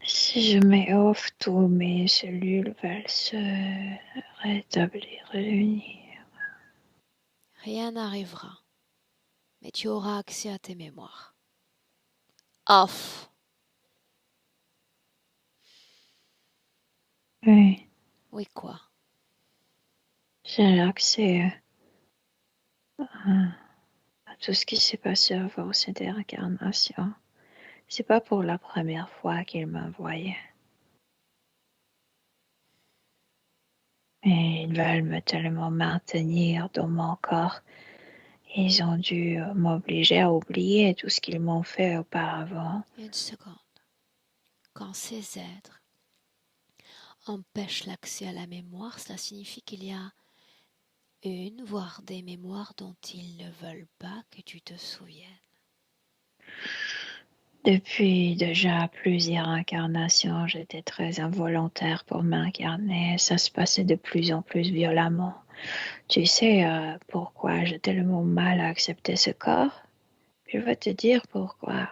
Si je mets off, tous mes cellules veulent se rétablir, réunir. Rien n'arrivera, mais tu auras accès à tes mémoires. Off. Oui, Oui, quoi? j'ai accès à tout ce qui s'est passé avant cette incarnation. C'est pas pour la première fois qu'ils m'envoyaient. Et ils veulent me tellement maintenir dans mon corps. Ils ont dû m'obliger à oublier tout ce qu'ils m'ont fait auparavant. Une seconde. Quand ces êtres empêchent l'accès à la mémoire, cela signifie qu'il y a une, voire des mémoires dont ils ne veulent pas que tu te souviennes. Depuis déjà plusieurs incarnations, j'étais très involontaire pour m'incarner. Ça se passait de plus en plus violemment. Tu sais pourquoi j'ai tellement mal à accepter ce corps? Je vais te dire pourquoi.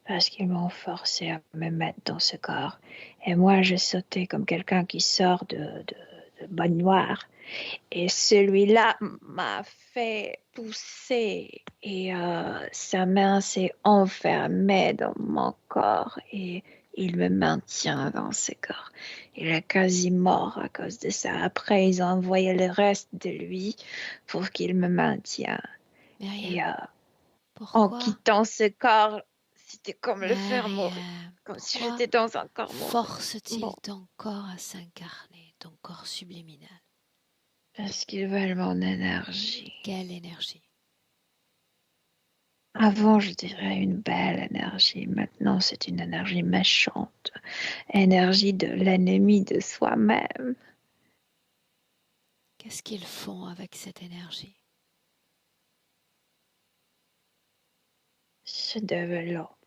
Parce qu'ils m'ont forcé à me mettre dans ce corps. Et moi, je sautais comme quelqu'un qui sort de baignoire. Et celui-là m'a fait pousser et sa main s'est enfermée dans mon corps et il me maintient dans ce corps. Il est quasi mort à cause de ça. Après, ils ont envoyé le reste de lui pour qu'il me maintienne. Et Myriam, en pourquoi? quittant ce corps, c'était comme le faire mourir, Myriam, comme si pourquoi j'étais dans un corps mort. force-t-il Bon, ton corps à s'incarner, ton corps subliminal? parce qu'ils veulent mon énergie. Quelle énergie? Avant, je dirais une belle énergie. Maintenant, c'est une énergie méchante. Énergie de l'ennemi de soi-même. Qu'est-ce qu'ils font avec cette énergie? Se développe.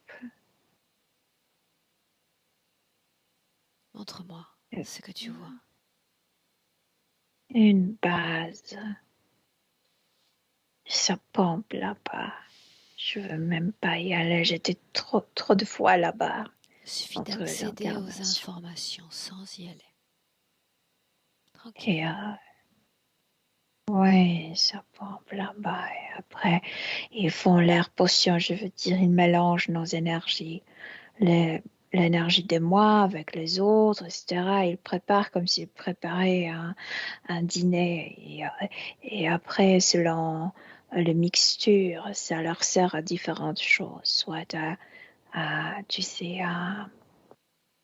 Montre-moi ce que tu vois. Une base. Ça pompe là-bas. Je veux même pas y aller. J'étais trop de fois là-bas. Il suffit Entre les d'accéder aux incarnations. informations sans y aller. Tranquille. Et ouais, ça pompe là-bas. Et après, ils font leur potion. Je veux dire, ils mélangent nos énergies. L'énergie de moi avec les autres, etc. Ils préparent comme s'ils préparaient un dîner. Et après, selon les mixtures, ça leur sert à différentes choses, soit tu sais, à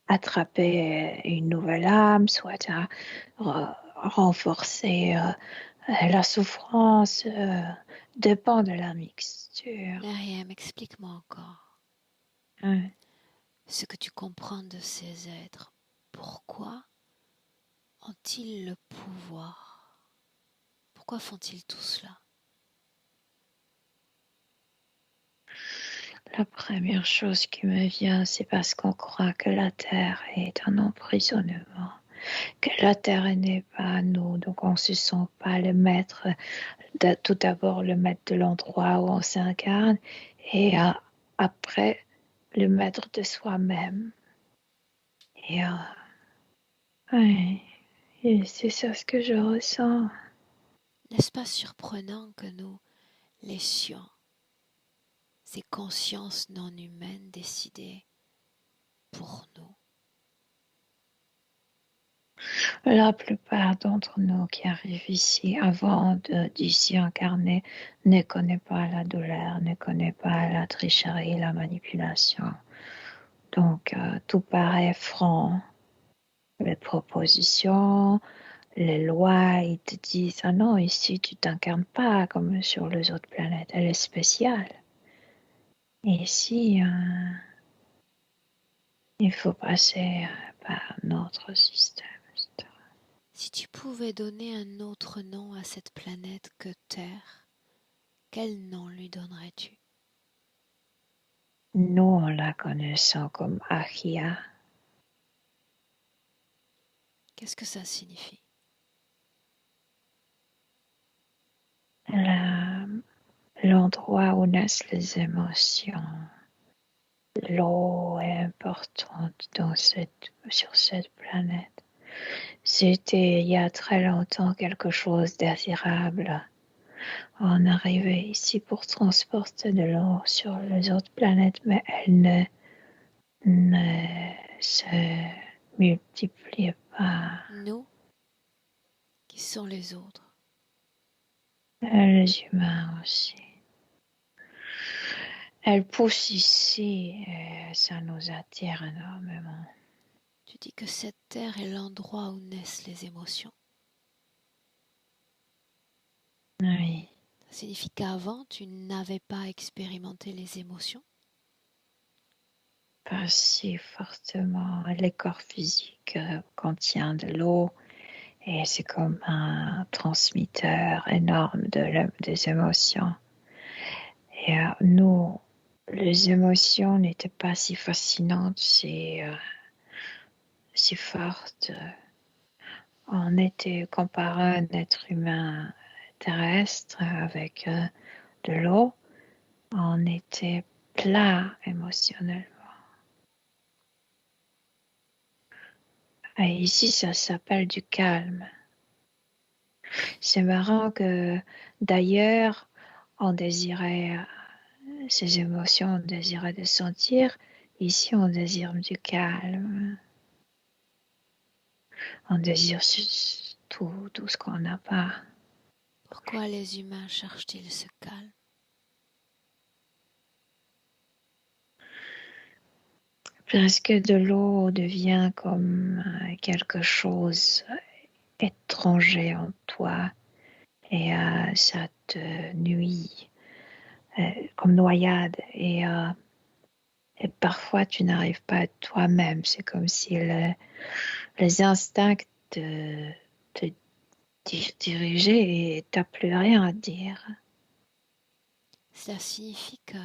attraper une nouvelle âme, soit à renforcer la souffrance, dépend de la mixture. Myriam, explique-moi encore Hein. ce que tu comprends de ces êtres. Pourquoi ont-ils le pouvoir? Pourquoi font-ils tout cela? La première chose qui me vient, c'est parce qu'on croit que la Terre est un emprisonnement, que la Terre n'est pas à nous, donc on ne se sent pas le maître, tout d'abord le maître de l'endroit où on s'incarne, et après le maître de soi-même. Et, ouais, et c'est ça ce que je ressens. N'est-ce pas surprenant que nous laissions ces consciences non humaines décider pour nous? La plupart d'entre nous qui arrivent ici avant d'ici incarner ne connaissent pas la douleur, ne connaissent pas la tricherie, la manipulation. Donc tout paraît franc. Les propositions, les lois, ils te disent ah non, ici tu t'incarnes pas comme sur les autres planètes, elle est spéciale. Et ici, il faut passer par notre système. Si tu pouvais donner un autre nom à cette planète que Terre, quel nom lui donnerais-tu? Nous, on la connaissons comme Achia. Qu'est-ce que ça signifie? L'endroit où naissent les émotions. L'eau est importante sur cette planète. C'était il y a très longtemps quelque chose désirable. On arrivait ici pour transporter de l'eau sur les autres planètes, mais elle ne se multiplie pas. Nous, qui sont les autres? Les humains aussi. Elle pousse ici et ça nous attire énormément. Tu dis que cette Terre est l'endroit où naissent les émotions. Oui, Ça signifie qu'avant, tu n'avais pas expérimenté les émotions? pas si fortement. Le corps physique contient de l'eau et c'est comme un transmetteur énorme des émotions. Et nous, les émotions n'étaient pas si fascinantes, si fortes. On était comparé à un être humain terrestre avec de l'eau. On était plat émotionnellement. Et ici, ça s'appelle du calme. C'est marrant que d'ailleurs, on désirait ces émotions, on désirait de sentir. Ici, on désire du calme. On désire tout ce qu'on n'a pas. Pourquoi les humains cherchent-ils ce calme? Parce que de l'eau devient comme quelque chose étranger en toi et ça te nuit comme noyade et parfois tu n'arrives pas à toi-même. C'est comme si les instincts te dirigeaient et tu n'as plus rien à dire. Cela signifie que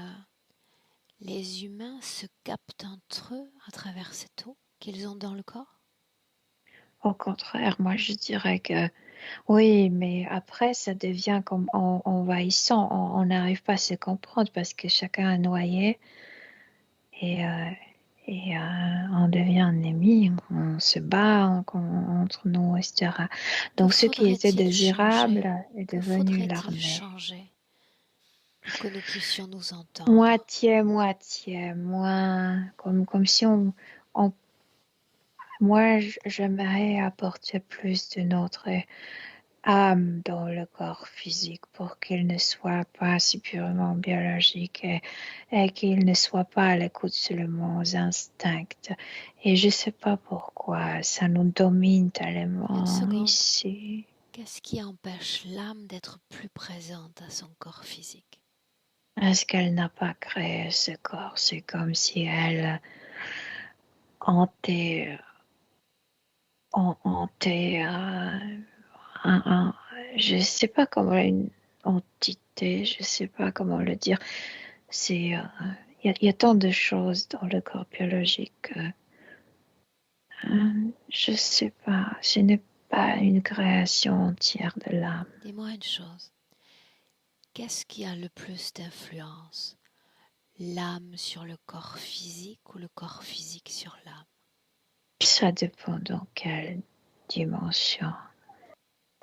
les humains se captent entre eux à travers cette eau qu'ils ont dans le corps? Au contraire, moi je dirais que oui, mais après ça devient comme envahissant. On n'arrive pas à se comprendre parce que chacun est noyé et on devient ennemi, on se bat entre nous, etc. Que Donc ce qui était faudrait-il changer? désirable est Que devenu faudrait-il l'armée. changer pour que nous puissions nous entendre? Moitié, moins, comme si moi j'aimerais apporter plus de notre âme dans le corps physique pour qu'il ne soit pas si purement biologique et qu'il ne soit pas à l'écoute seulement aux instincts. Et je ne sais pas pourquoi ça nous domine Une tellement seconde. ici. Qu'est-ce qui empêche l'âme d'être plus présente à son corps physique? Est-ce qu'elle n'a pas créé ce corps? C'est comme si elle hantait, je ne sais pas comment une entité, je ne sais pas comment le dire. C'est, il y a tant de choses dans le corps biologique. Je ne sais pas. Ce n'est pas une création entière de l'âme. Dis-moi une chose. Qu'est-ce qui a le plus d'influence? L'âme sur le corps physique ou le corps physique sur l'âme? Ça dépend dans quelle dimension.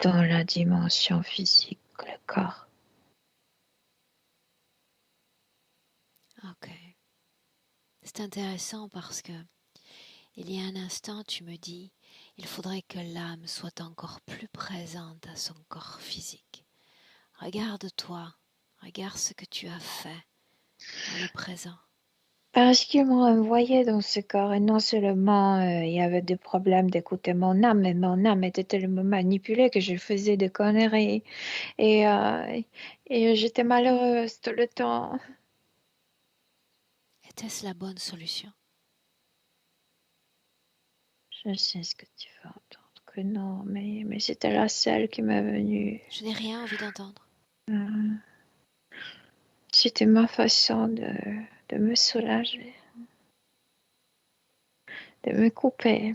Dans la dimension physique, le corps. Ok. C'est intéressant parce que il y a un instant, tu me dis, il faudrait que l'âme soit encore plus présente à son corps physique. Regarde-toi, regarde ce que tu as fait dans le présent. Parce qu'ils m'ont envoyé dans ce corps et non seulement il y avait des problèmes d'écouter mon âme, mais mon âme était tellement manipulée que je faisais des conneries et, j'étais malheureuse tout le temps. Était-ce la bonne solution? Je sais ce que tu veux entendre, que non, mais c'était la seule qui m'est venue. Je n'ai rien envie d'entendre. Euh, C'était ma façon de me soulager, de me couper.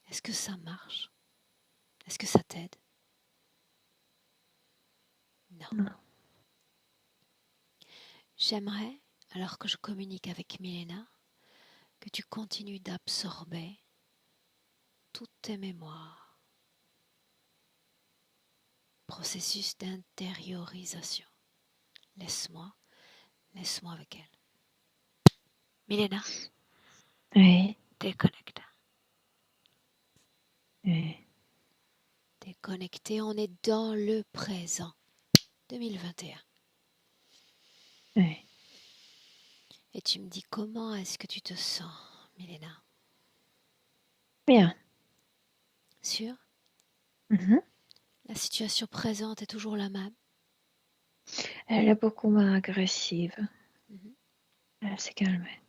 Est-ce que ça marche? Est-ce que ça t'aide? Non. Non. J'aimerais, alors que je communique avec Milena, que tu continues d'absorber toutes tes mémoires. Processus d'intériorisation. Laisse-moi avec elle. Milena, Oui, déconnecte. oui, Déconnecté, on est dans le présent. 2021. oui. Et tu me dis comment est-ce que tu te sens, Milena? Bien. Sûr? Mhm. La situation présente est toujours la même? Elle est beaucoup moins agressive. Mhm. Elle s'est calmée.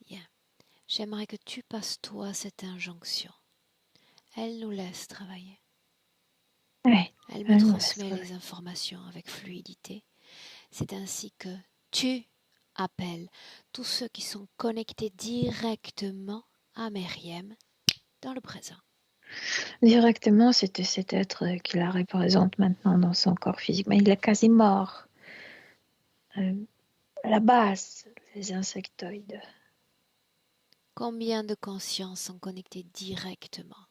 Bien. J'aimerais que tu passes toi cette injonction. Elle nous laisse travailler. Oui, Elle me elle me laisse transmet travailler. les informations avec fluidité. C'est ainsi que tu appelles tous ceux qui sont connectés directement à Myriam dans le présent. Directement, c'était cet être qui la représente maintenant dans son corps physique, mais il est quasi mort. La base, les insectoïdes. Combien de consciences sont connectées directement?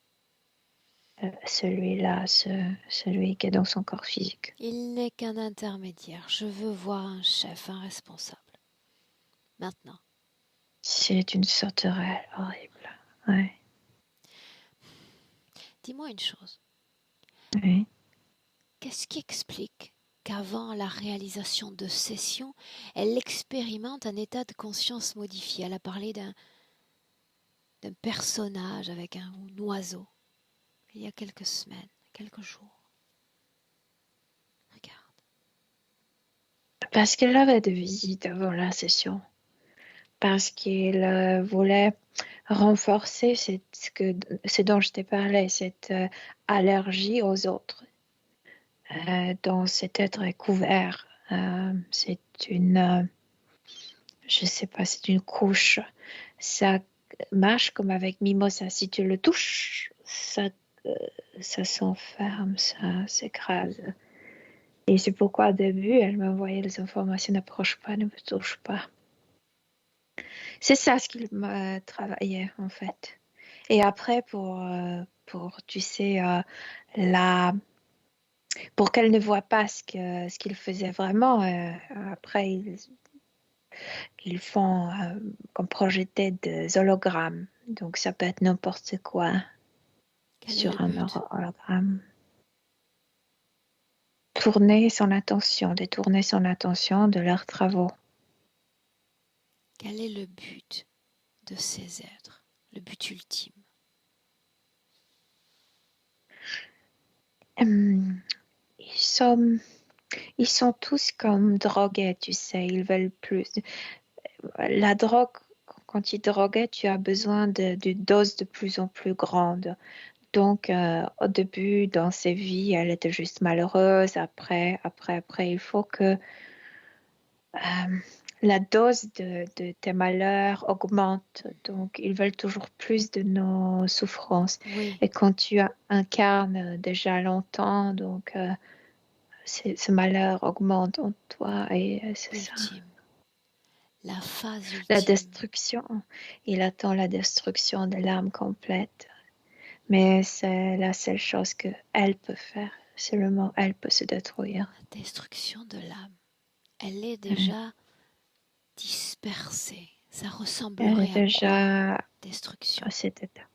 Celui-là, celui qui est dans son corps physique. Il n'est qu'un intermédiaire. Je veux voir un chef, un responsable. Maintenant. C'est une sauterelle horrible. Oui, Dis-moi une chose. oui. Qu'est-ce qui explique qu'avant la réalisation de sessions, elle expérimente un état de conscience modifié? Elle a parlé d'un personnage avec un oiseau il y a quelques semaines, quelques jours. Regarde. Parce qu'elle avait des visites avant la session. Parce qu'il voulait renforcer ce dont je t'ai parlé, cette allergie aux autres. Dans cet être couvert, c'est une, je sais pas, c'est une couche. Ça marche comme avec Mimosa. Si tu le touches, ça s'enferme, ça s'écrase. Et c'est pourquoi au début, elle m'envoyait les informations, n'approche pas, ne me touche pas. C'est ça ce qu'il m'a travaillé en fait. Et après, tu sais, pour qu'elle ne voit pas ce qu'il faisait vraiment, après, ils font comme projeter des hologrammes. Donc, ça peut être n'importe quoi Quel est le sur un but? hologramme. détourner son attention de leurs travaux. Quel est le but de ces êtres, le but ultime? Ils sont tous comme drogués, tu sais, ils veulent plus. La drogue, quand tu drogues, tu as besoin de doses de plus en plus grandes. Donc, au début, dans ses vies, elle était juste malheureuse. Après, il faut que la dose de tes malheurs augmente. Donc, ils veulent toujours plus de nos souffrances. Oui. Et quand tu incarnes déjà longtemps, donc ce malheur augmente en toi et c'est ça. Ultime. La phase ultime. La destruction. Il attend la destruction de l'âme complète. Mais c'est la seule chose qu'elle peut faire. Seulement elle peut se détruire. La destruction de l'âme. Elle est déjà dispersée. Ça ressemblerait Elle est déjà à quoi? Destruction. à cet état.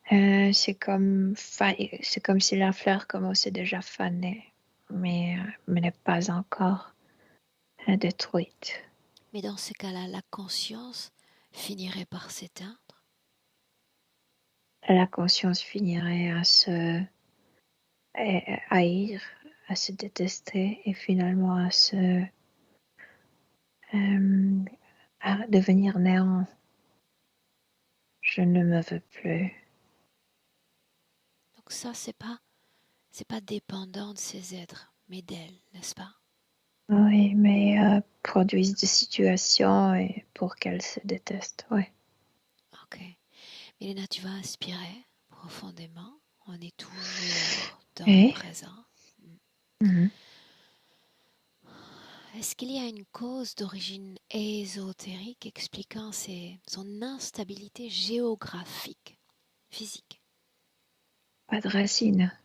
C'est comme si la fleur commençait déjà à faner, mais n'est pas encore détruite. Mais dans ce cas-là, la conscience finirait par s'éteindre. La conscience finirait à se haïr, à se détester et finalement à devenir néant. Je ne me veux plus. Donc ça, c'est pas dépendant de ces êtres, mais d'elle, n'est-ce pas? Oui, mais produisent des situations et pour qu'elles se détestent, oui. Ok. Milena, tu vas inspirer profondément. On est toujours dans le présent. Mhm. Est-ce qu'il y a une cause d'origine ésotérique expliquant son instabilité géographique, physique? Pas de racine.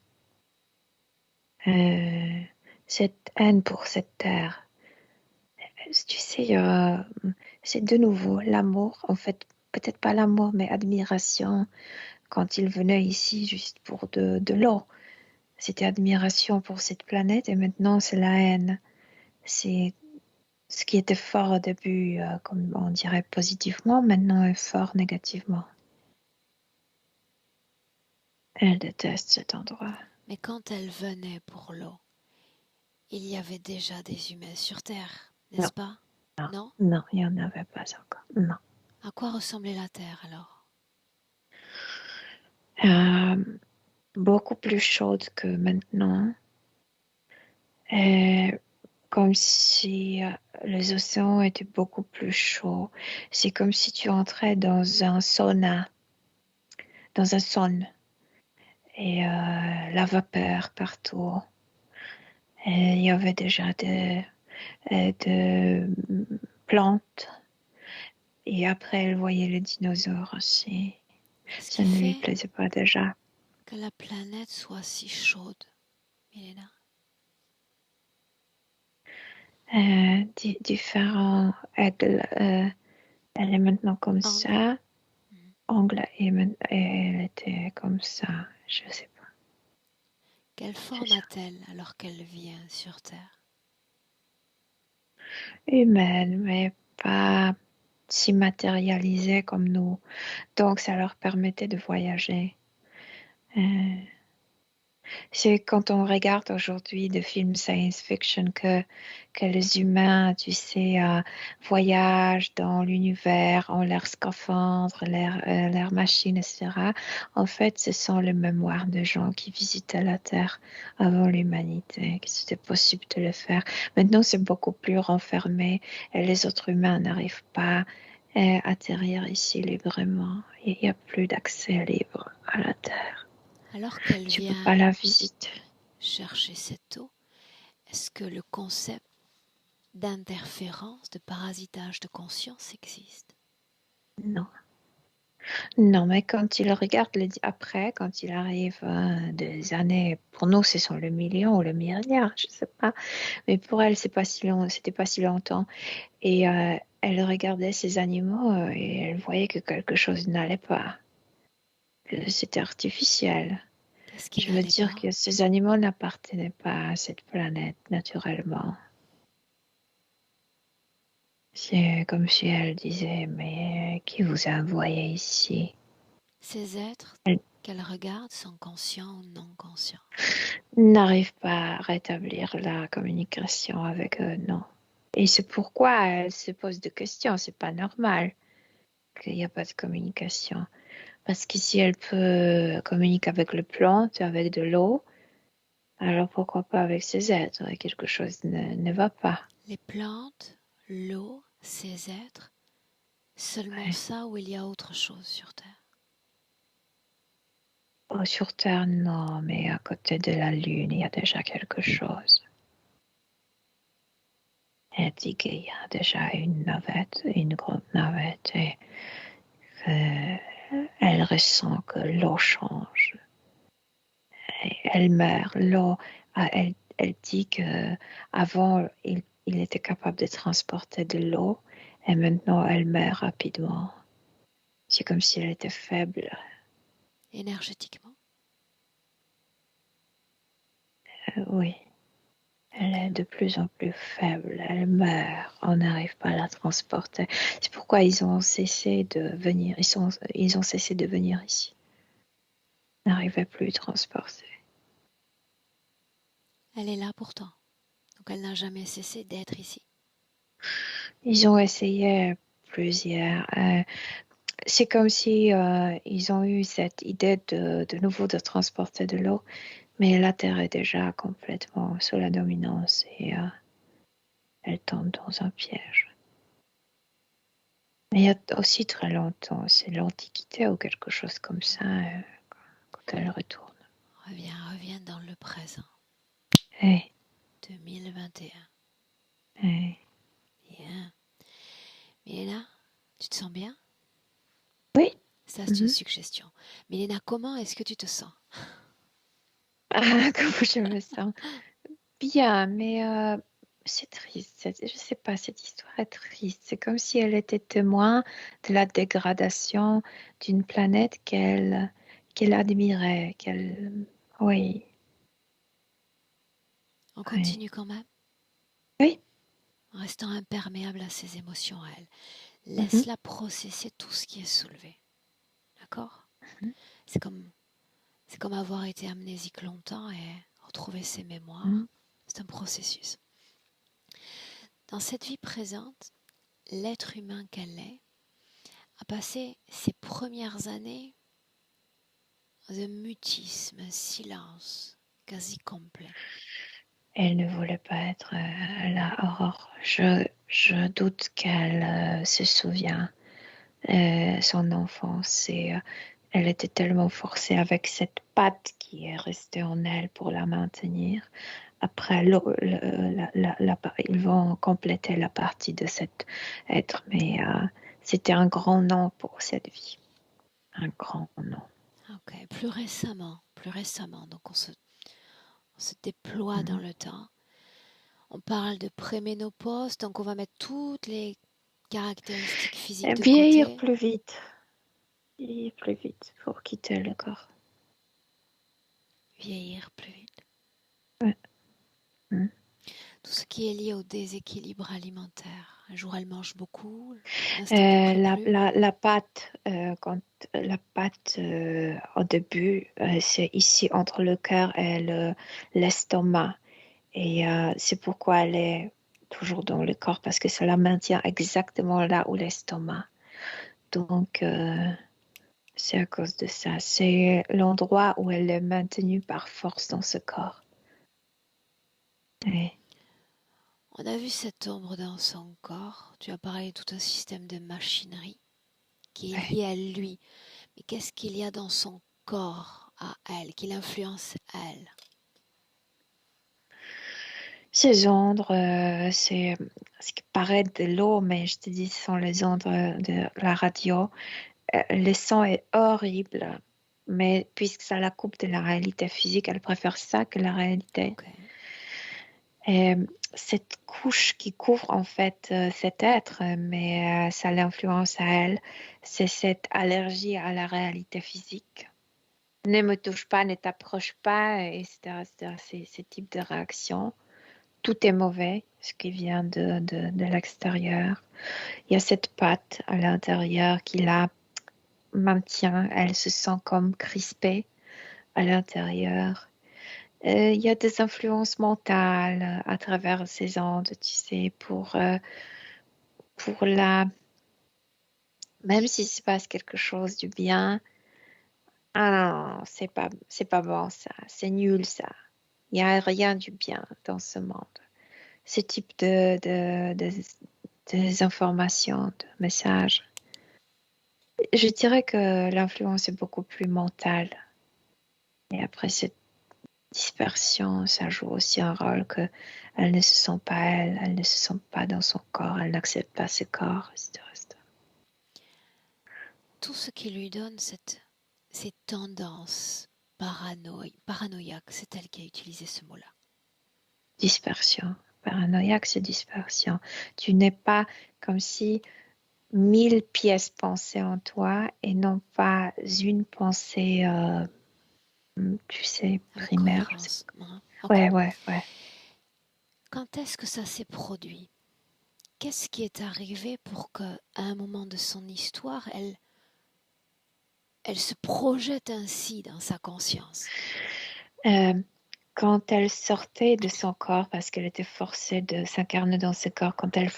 Cette haine pour cette terre. Tu sais, c'est de nouveau l'amour, en fait, peut-être pas l'amour, mais admiration. Quand il venait ici juste pour de l'eau, c'était admiration pour cette planète et maintenant c'est la haine. C'est ce qui était fort au début, comme on dirait positivement, maintenant est fort négativement. Elle déteste cet endroit. Mais quand elle venait pour l'eau, il y avait déjà des humains sur Terre, n'est-ce pas? Non? Non, il n'y en avait pas encore. Non. À quoi ressemblait la Terre alors? Beaucoup plus chaude que maintenant. Comme si les océans étaient beaucoup plus chauds. C'est comme si tu entrais dans un sauna, dans un sauna. Et la vapeur partout. Et il y avait déjà de plantes. Et après, elle voyait les dinosaures aussi. Ce Ça qui ne lui fait plaisait pas déjà. que la planète soit si chaude, Milena. Différents elle est maintenant comme ça. Angle et elle était comme ça. Je ne sais pas. Quelle forme a-t-elle alors qu'elle vient sur Terre? Humaine, mais pas si matérialisée comme nous. Donc, ça leur permettait de voyager. C'est quand on regarde aujourd'hui des films science fiction que les humains, tu sais, voyagent dans l'univers, ont leur scaphandre, leur machine, etc. En fait, ce sont les mémoires de gens qui visitaient la Terre avant l'humanité, que c'était possible de le faire. Maintenant, c'est beaucoup plus renfermé et les autres humains n'arrivent pas à atterrir ici librement. Il n'y a plus d'accès libre à la Terre. Alors qu'elle Tu peux vient pas la visiter. chercher cette eau, est-ce que le concept d'interférence, de parasitage de conscience existe? Non. Non, mais quand il regarde après, quand il arrive des années, pour nous, ce sont le million ou le milliard, je ne sais pas. Mais pour elle, c'est pas si long, c'était pas si longtemps. Et elle regardait ces animaux et elle voyait que quelque chose n'allait pas. Que c'était artificiel. Est-ce qu'il Je veux n'allait dire pas? que ces animaux n'appartenaient pas à cette planète naturellement. C'est comme si elle disait, mais qui vous a envoyé ici? Ces êtres Elle qu'elle regarde sont conscients ou non conscients? n'arrive pas à rétablir la communication avec eux, non. Et c'est pourquoi elle se pose des questions. C'est pas normal qu'il n'y a pas de communication. Parce que si elle peut communiquer avec les plantes, avec de l'eau, alors pourquoi pas avec ces êtres? Quelque chose ne va pas. Les plantes, l'eau, ces êtres, seulement Ouais. ça ou il y a autre chose sur Terre? Oh, sur Terre, non, mais à côté de la Lune, il y a déjà quelque chose. Elle dit qu'il y a déjà une navette, une grande navette, et elle ressent que l'eau change. Et elle meurt. L'eau, elle dit que avant il était capable de transporter de l'eau, et maintenant elle meurt rapidement. C'est comme si elle était faible. Énergétiquement? Oui. Elle Ok. est de plus en plus faible, elle meurt, on n'arrive pas à la transporter. C'est pourquoi ils ont cessé de venir, ils ont cessé de venir ici. Ils n'arrivaient plus à transporter. Elle est là pourtant. Donc elle n'a jamais cessé d'être ici. Ils ont essayé plusieurs. C'est comme si ils ont eu cette idée de nouveau de transporter de l'eau, mais la Terre est déjà complètement sous la dominance et elle tombe dans un piège. Mais il y a aussi très longtemps, c'est l'Antiquité ou quelque chose comme ça, quand elle retourne. Reviens dans le présent. Hey, 2021. hey. Bien. Milena, tu te sens bien? Oui. Ça, c'est une suggestion. Milena, comment est-ce que tu te sens? Ah, comment je me sens bien, mais c'est triste. Je sais pas, cette histoire est triste. C'est comme si elle était témoin de la dégradation d'une planète qu'elle admirait, oui, On oui, continue quand même, oui. en restant imperméable à ses émotions à elle. Mhm, Laisse-la processer tout ce qui est soulevé. D'accord? mhm, C'est comme, c'est comme avoir été amnésique longtemps et retrouver ses mhm. mémoires. C'est un processus. Dans cette vie présente, l'être humain qu'elle est a passé ses premières années dans un mutisme, un silence quasi complet. Elle ne voulait pas être là, Aurore. Je doute qu'elle se souvient son enfance et elle était tellement forcée avec cette patte qui est restée en elle pour la maintenir. Après, ils vont compléter la partie de cet être, mais c'était un grand nom pour cette vie. Un grand nom. Ok, plus récemment, donc on se déploie dans Mhm. le temps. On parle de préménopause, donc on va mettre toutes les caractéristiques physiques de Vieillir côté. plus vite. Vieillir plus vite pour quitter le corps. Vieillir plus vite. Ouais. Mhm. Tout ce qui est lié au déséquilibre alimentaire. Un jour elle mange beaucoup, l'instant d'après plus. La pâte, quand la pâte au début, c'est ici entre le cœur et l'estomac. Et c'est pourquoi elle est toujours dans le corps, parce que ça la maintient exactement là où l'estomac. Donc, c'est à cause de ça. C'est l'endroit où elle est maintenue par force dans ce corps. Oui. On a vu cette ombre dans son corps. Tu as parlé de tout un système de machinerie qui est Oui. lié à lui. Mais qu'est-ce qu'il y a dans son corps à elle, qui l'influence elle? Ces ondes, c'est ce qui paraît de l'eau, mais je te dis, ce sont les ondes de la radio. Le son est horrible, mais puisque ça la coupe de la réalité physique, elle préfère ça que la réalité. Ok. Et cette couche qui couvre en fait cet être, mais ça l'influence à elle, c'est cette allergie à la réalité physique. ne me touche pas, ne t'approche pas, etc., etc. Ces types de réactions. Tout est mauvais, ce qui vient de l'extérieur. Il y a cette patte à l'intérieur qui la maintient. Elle se sent comme crispée à l'intérieur. Il y a des influences mentales à travers ces ondes, tu sais, pour la... Même s'il se passe quelque chose du bien, ah non, c'est pas bon ça, c'est nul ça. Il n'y a rien du bien dans ce monde. Ce type de informations, de messages. Je dirais que l'influence est beaucoup plus mentale. Et après cette dispersion, ça joue aussi un rôle que elle ne se sent pas elle ne se sent pas dans son corps, elle n'accepte pas ce corps, etc., etc. Tout ce qui lui donne ces tendances paranoïaques, c'est elle qui a utilisé ce mot-là. Dispersion. Paranoïaque, c'est dispersion. Tu n'es pas comme si 1000 pièces pensaient en toi et non pas une pensée, tu sais, Avec primaire. cohérence. Ouais, ouais, ouais. Quand est-ce que ça s'est produit? Qu'est-ce qui est arrivé pour qu'à un moment de son histoire, elle se projette ainsi dans sa conscience? Quand elle sortait de son corps, parce qu'elle était forcée de s'incarner dans ce corps, quand elle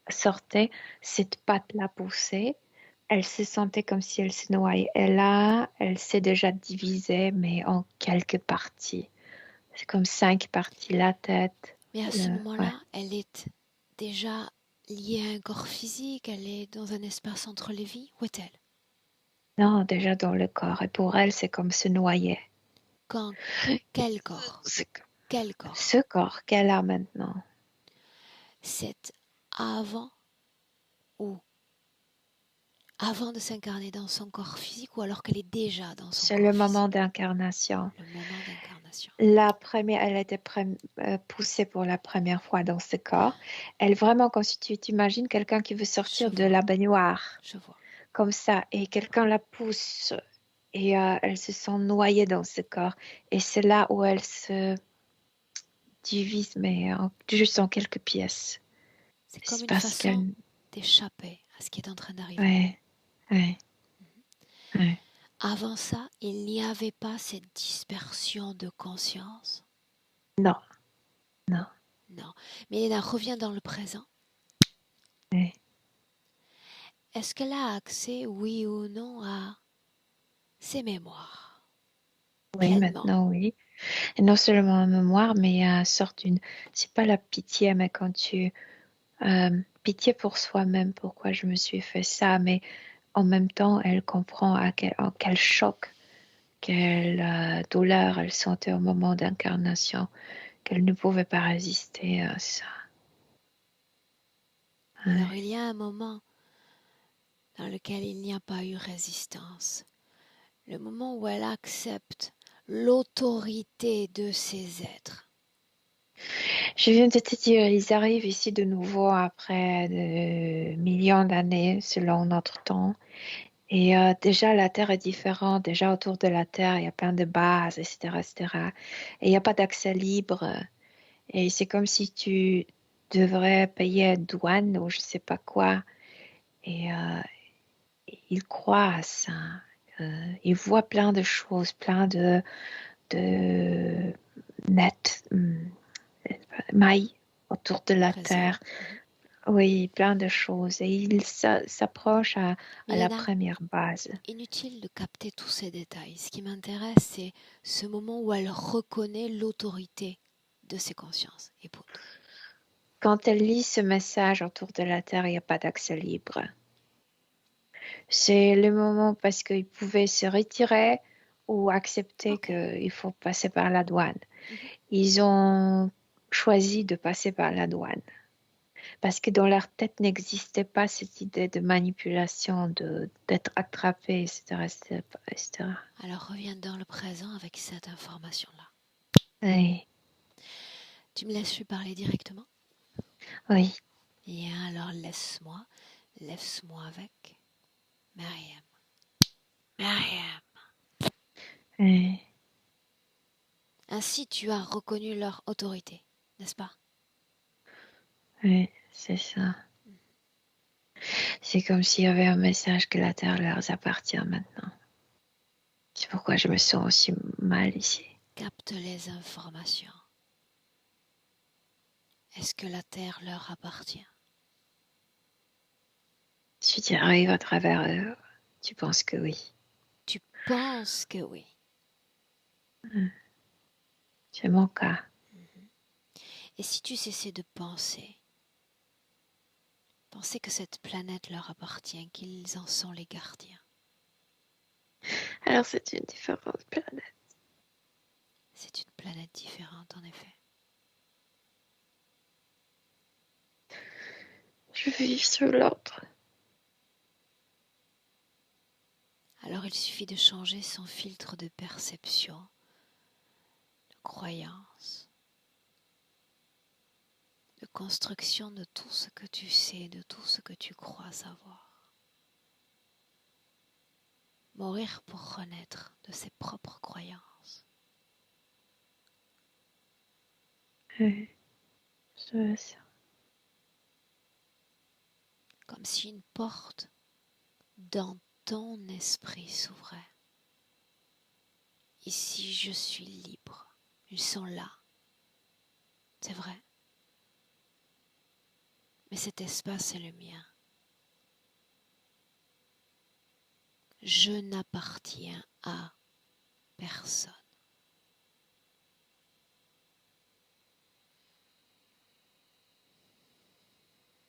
sortait, cette patte-là poussait, elle se sentait comme si elle se noyait. Et là, elle s'est déjà divisée, mais en quelques parties. C'est comme 5 parties, la tête. Mais à ce moment-là, Ouais. elle est déjà liée à un corps physique, elle est dans un espace entre les vies. Où est-elle? Non, déjà dans le corps. Et pour elle, c'est comme se noyer. Quel corps? Quel corps? Ce corps qu'elle a maintenant. C'est avant ou avant de s'incarner dans son corps physique ou alors qu'elle est déjà dans son C'est corps le physique? moment d'incarnation. Le moment d'incarnation. La première, elle a été poussée pour la première fois dans ce corps. Elle vraiment, quand tu t'imagines quelqu'un qui veut sortir de la baignoire, Je vois. comme ça, et quelqu'un la pousse et elle se sent noyée dans ce corps. Et c'est là où elle se divise, mais juste en quelques pièces. C'est comme une Parce façon qu'elle... d'échapper à ce qui est en train d'arriver. Ouais, ouais, ouais. Avant ça, il n'y avait pas cette dispersion de conscience. Non, non. Non. Mais Elena revient dans le présent. Ouais. Est-ce qu'elle a accès, oui ou non, à ses mémoires? Oui, Pleinement. maintenant, oui. Et non seulement en mémoire, mais il y a une sorte d'une... C'est pas la pitié, mais quand tu... pitié pour soi-même, pourquoi je me suis fait ça, mais en même temps, elle comprend quel choc, quelle douleur elle sentait au moment d'incarnation, qu'elle ne pouvait pas résister à ça. Ouais. Alors il y a un moment dans lequel il n'y a pas eu résistance. Le moment où elle accepte l'autorité de ces êtres. Je viens de te dire, ils arrivent ici de nouveau après de millions d'années selon notre temps. Et déjà, la Terre est différente. Déjà, autour de la Terre, il y a plein de bases, etc., etc. Et il n'y a pas d'accès libre. Et c'est comme si tu devrais payer douane ou je sais pas quoi. Et ils croient à ça. Ils voient plein de choses, plein de nets, mailles autour de la Terre. Oui, plein de choses. Et ils s'approchent à la première base. Inutile de capter tous ces détails. Ce qui m'intéresse, c'est ce moment où elle reconnaît l'autorité de ses consciences. Et pour... Quand elle lit ce message autour de la Terre, il n'y a pas d'accès libre. C'est le moment parce qu'ils pouvaient se retirer ou accepter qu'il faut passer par la douane. Ils ont choisi de passer par la douane parce que dans leur tête n'existait pas cette idée de manipulation, d'être attrapé, etc., etc. Alors reviens dans le présent avec cette information-là. Oui. Tu me laisses lui parler directement? Oui. Bien, alors laisse-moi avec Myriam. Myriam. Oui, Ainsi, tu as reconnu leur autorité, n'est-ce pas? oui, c'est ça. C'est comme s'il y avait un message que la Terre leur appartient maintenant. C'est pourquoi je me sens aussi mal ici. Capte les informations. Est-ce que la Terre leur appartient? Si tu arrives à travers eux, tu penses que oui. Tu penses que oui. C'est mon cas. Et si tu cessais de penser que cette planète leur appartient, qu'ils en sont les gardiens? Alors c'est une différente planète. C'est une planète différente, en effet. Je vis sur l'autre. Alors il suffit de changer son filtre de perception, de croyance, de construction de tout ce que tu sais, de tout ce que tu crois savoir. Mourir pour renaître de ses propres croyances. Oui, c'est ça. Comme si une porte dans ton esprit s'ouvrait. Ici, je suis libre. Ils sont là. C'est vrai. Mais cet espace est le mien. Je n'appartiens à personne.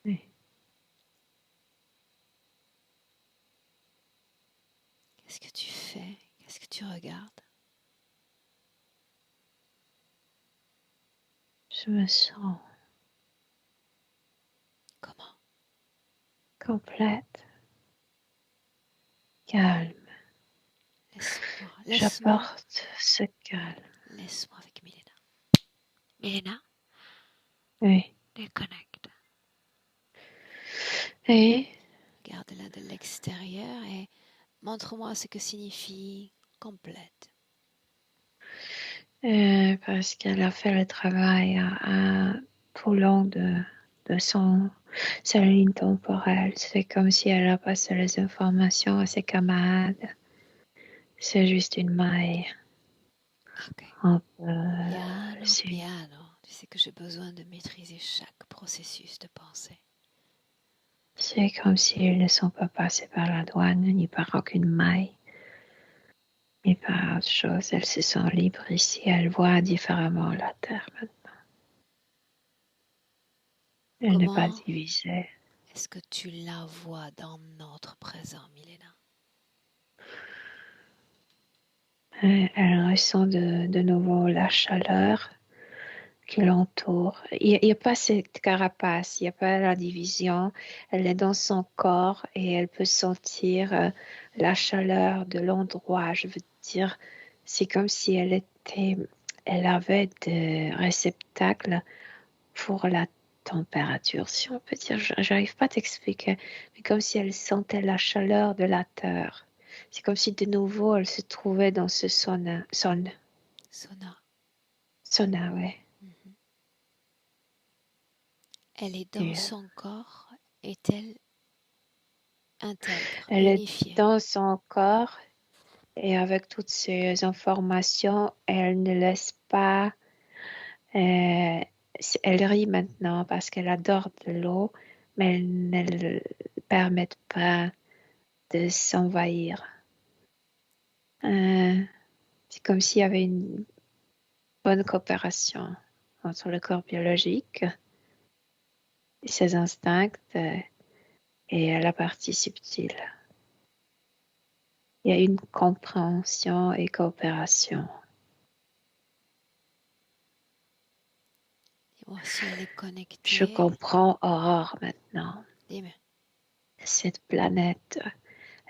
Oui. Qu'est-ce que tu fais? Qu'est-ce que tu regardes? Je me sens Comment? complète, calme. Laisse-moi, J'apporte ce calme. laisse-moi avec Milena. Milena, Oui. déconnecte. Et Garde-la de l'extérieur et montre-moi ce que signifie complète. parce qu'elle a fait le travail tout le long de sa ligne temporelle. C'est comme si elle a passé les informations à ses camarades. C'est juste une maille. Ok. Un Piano, c'est piano. Tu sais que j'ai besoin de maîtriser chaque processus de pensée. c'est comme s'ils ne sont pas passés par la douane, ni par aucune maille, ni par autre chose. Elles se sentent libres ici. Elles voient différemment la Terre maintenant. Elle n'est pas Comment divisée. est-ce que tu la vois dans notre présent, Milena? Elle ressent de nouveau la chaleur qui l'entoure. Il n'y a pas cette carapace, il n'y a pas la division. Elle est dans son corps et elle peut sentir la chaleur de l'endroit. Je veux dire, c'est comme si elle avait des réceptacles pour la température, si on peut dire. J'arrive pas à t'expliquer, mais comme si elle sentait la chaleur de la terre. C'est comme si de nouveau elle se trouvait dans ce sauna, Sona. ouais. Mhm. Elle est dans Et, son corps. Est-elle intègre, elle est unifiée? dans son corps et avec toutes ces informations, elle ne laisse pas. euh, Elle rit maintenant parce qu'elle adore de l'eau, mais elle ne le permet pas de s'envahir. Euh, c'est comme s'il y avait une bonne coopération entre le corps biologique et ses instincts et la partie subtile. Il y a une compréhension et coopération. Et voir si elle est Je connectée. comprends Aurore maintenant. Dis-moi. Cette planète,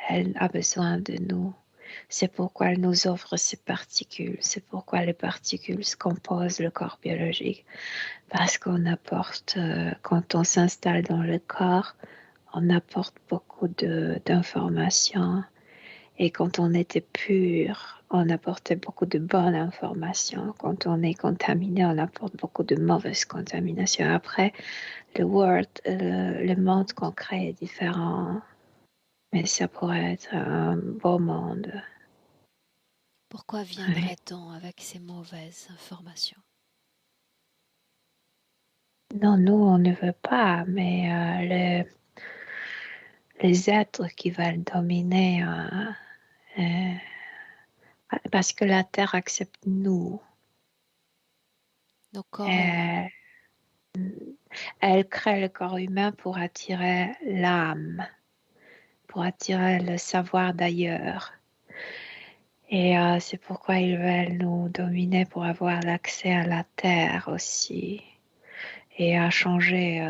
elle a besoin de nous. C'est pourquoi elle nous offre ces particules. C'est pourquoi les particules composent le corps biologique. Parce qu'on apporte, quand on s'installe dans le corps, on apporte beaucoup d'informations Et quand on était pur, on apportait beaucoup de bonnes informations. Quand on est contaminé, on apporte beaucoup de mauvaises contaminations. Après, le monde qu'on crée est différent. Mais ça pourrait être un beau monde. Pourquoi Oui. viendrait-on avec ces mauvaises informations? Non, nous, on ne veut pas, mais les êtres qui veulent dominer, euh, parce que la Terre accepte nous. Nos corps humains. Euh, Elle crée le corps humain pour attirer l'âme, pour attirer le savoir d'ailleurs. Et c'est pourquoi ils veulent nous dominer pour avoir l'accès à la Terre aussi et à changer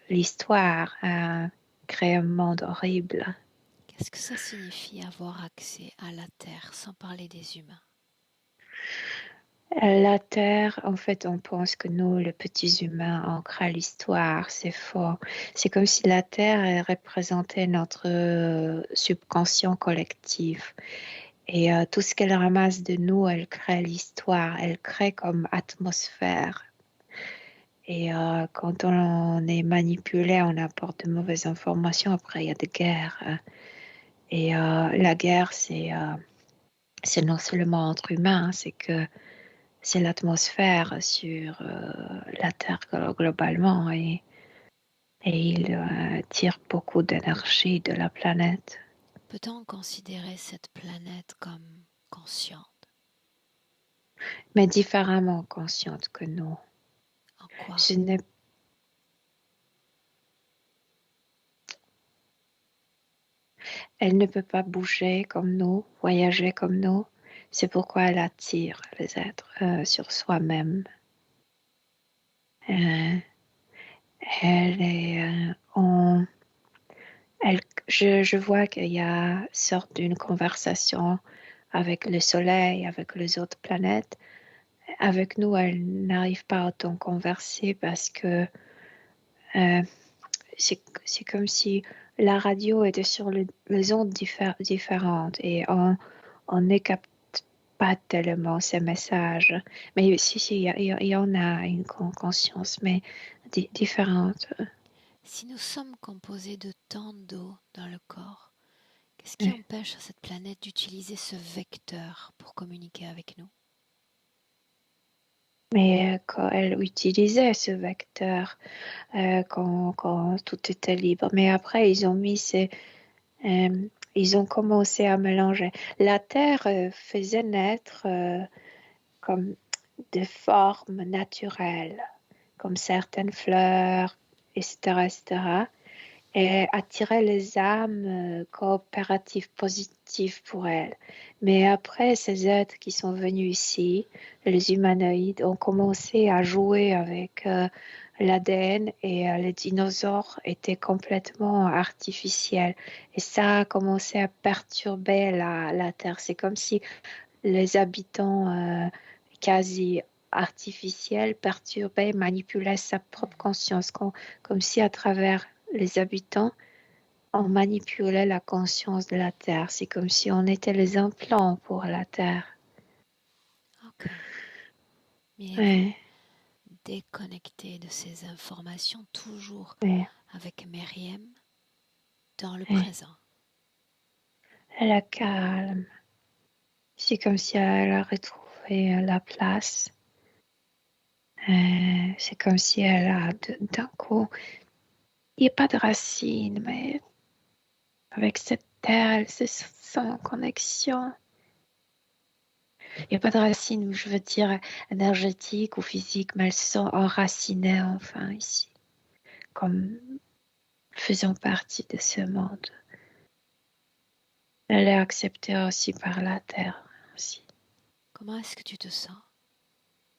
l'histoire, à créer un monde horrible. Qu'est-ce que ça signifie avoir accès à la Terre sans parler des humains? La Terre, en fait, on pense que nous, les petits humains, on crée l'histoire, c'est faux. C'est comme si la Terre représentait notre subconscient collectif. Et tout ce qu'elle ramasse de nous, elle crée l'histoire, elle crée comme atmosphère. Et quand on est manipulé, on apporte de mauvaises informations. Après, il y a des guerres. Et la guerre, c'est non seulement entre humains, c'est que c'est l'atmosphère sur la Terre globalement. Et il tire beaucoup d'énergie de la planète. Peut-on considérer cette planète comme consciente? Mais différemment consciente que nous. En quoi? Ce n'est Elle ne peut pas bouger comme nous, voyager comme nous. C'est pourquoi elle attire les êtres sur soi-même. Euh, elle est, je vois qu'il y a sorte d'une conversation avec le Soleil, avec les autres planètes. Avec nous, elle n'arrive pas à autant converser parce que euh, c'est comme si la radio était sur les ondes différentes et on ne capte pas tellement ces messages. Mais si, il y en a une conscience, mais différente. Si nous sommes composés de tant d'eau dans le corps, qu'est-ce qui Ouais. empêche cette planète d'utiliser ce vecteur pour communiquer avec nous? Mais quand elle utilisait ce vecteur, quand tout était libre, mais après euh, ils ont commencé à mélanger. La Terre faisait naître comme des formes naturelles, comme certaines fleurs, etc., etc., et attirait les âmes coopératives, positives pour elles. Mais après, ces êtres qui sont venus ici, les humanoïdes, ont commencé à jouer avec l'ADN et les dinosaures étaient complètement artificiels. Et ça a commencé à perturber la Terre. C'est comme si les habitants quasi artificiels perturbaient, manipulaient sa propre conscience, comme si à travers les habitants, on manipulait la conscience de la Terre. C'est comme si on était les implants pour la Terre. Ok. Mais vous Ouais, déconnectez de ces informations toujours ouais, avec Myriam dans le ouais. présent. Elle est calme. C'est comme si elle a retrouvé la place. C'est comme si elle a d'un coup, il n'y a pas de racines, mais avec cette terre, elle se sent en connexion. Il n'y a pas de racines, je veux dire, énergétique ou physique, mais elles se sont enracinées enfin ici, comme faisant partie de ce monde. Elle est acceptée aussi par la terre. Aussi. Comment est-ce que tu te sens?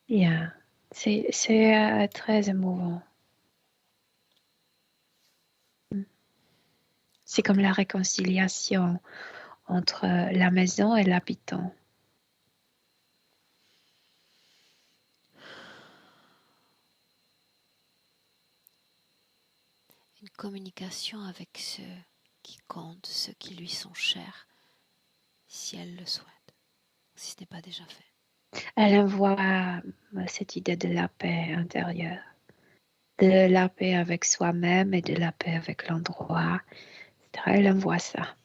Yeah. C'est très émouvant. C'est comme Ok. la réconciliation entre la maison et l'habitant. Une communication avec ceux qui comptent, ceux qui lui sont chers, si elle le souhaite, si ce n'est pas déjà fait. Elle envoie cette idée de la paix intérieure, de la paix avec soi-même et de la paix avec l'endroit. Elle envoie ça.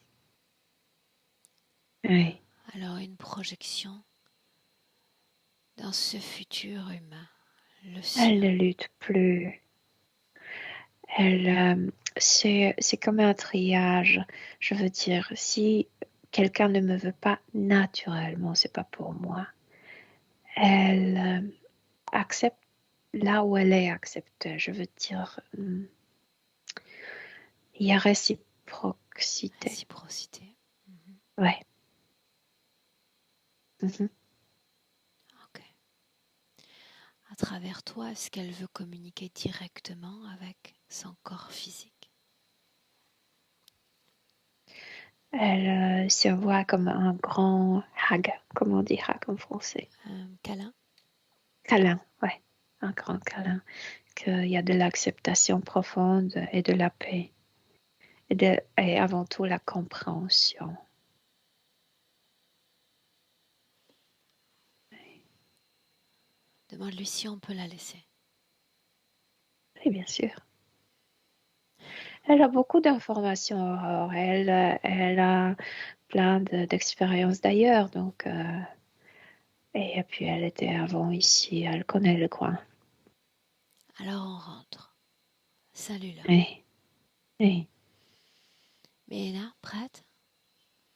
Oui. Alors une projection dans ce futur humain, le sien. Elle ne lutte plus. C'est comme un triage. Je veux dire, si quelqu'un ne me veut pas naturellement, c'est pas pour moi. Elle accepte là où elle est acceptée. Je veux dire, il y a réciprocité. Réciprocité. Ouais. Mhm. Ok. À travers toi, est-ce qu'elle veut communiquer directement avec son corps physique? Elle se voit comme un grand hug. Comment on dit hug en français? Un câlin? Câlin, ouais. Un grand câlin. Qu'il y a de l'acceptation profonde et de la paix. Et avant tout la compréhension. Demande-lui si on peut la laisser. Oui, bien sûr. Elle a beaucoup d'informations, Aurore. Elle a plein d'expériences d'ailleurs. Donc, et puis, elle était avant ici. Elle connaît le coin. Alors on rentre. Salut-la. Oui, oui, Mélina, prête?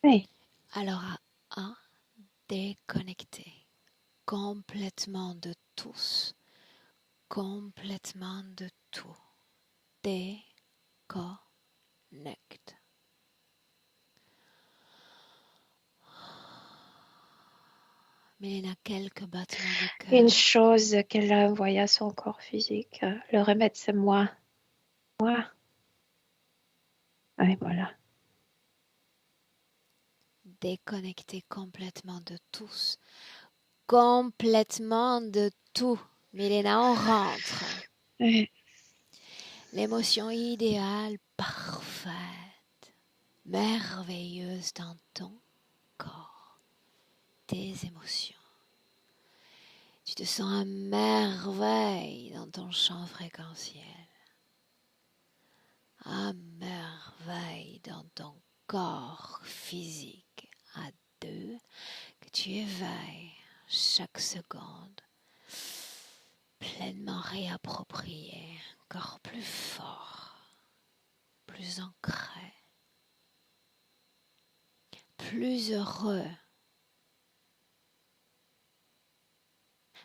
oui. Alors à 1, déconnecter complètement de tous, complètement de tout. Déconnecte. Mélina, quelques battements de cœur. Une chose qu'elle a envoyée à son corps physique. Le remède, c'est moi. Moi. Oui, voilà. Déconnecter complètement de tous, complètement de tout. Mélina, on rentre. Oui. L'émotion idéale, parfaite, merveilleuse dans ton corps, tes émotions. Tu te sens à merveille dans ton champ fréquentiel, à merveille dans ton corps physique, à 2, que tu éveilles chaque seconde, pleinement réapproprié, encore plus fort, plus ancré, plus heureux,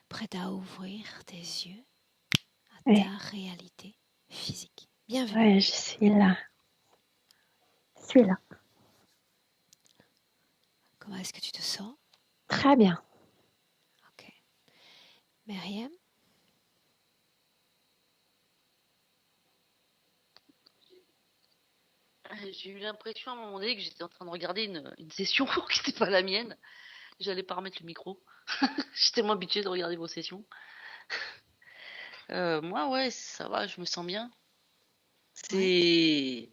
prêt à ouvrir tes yeux à Oui. ta réalité physique. Bienvenue. Oui, je suis là. Je suis là. Comment est-ce que tu te sens? Très bien. Ok. Myriam? J'ai eu l'impression à un moment donné que j'étais en train de regarder une session qui n'était pas la mienne. J'allais pas remettre le micro. J'étais tellement habituée de regarder vos sessions. Moi, ouais, ça va, je me sens bien. C'est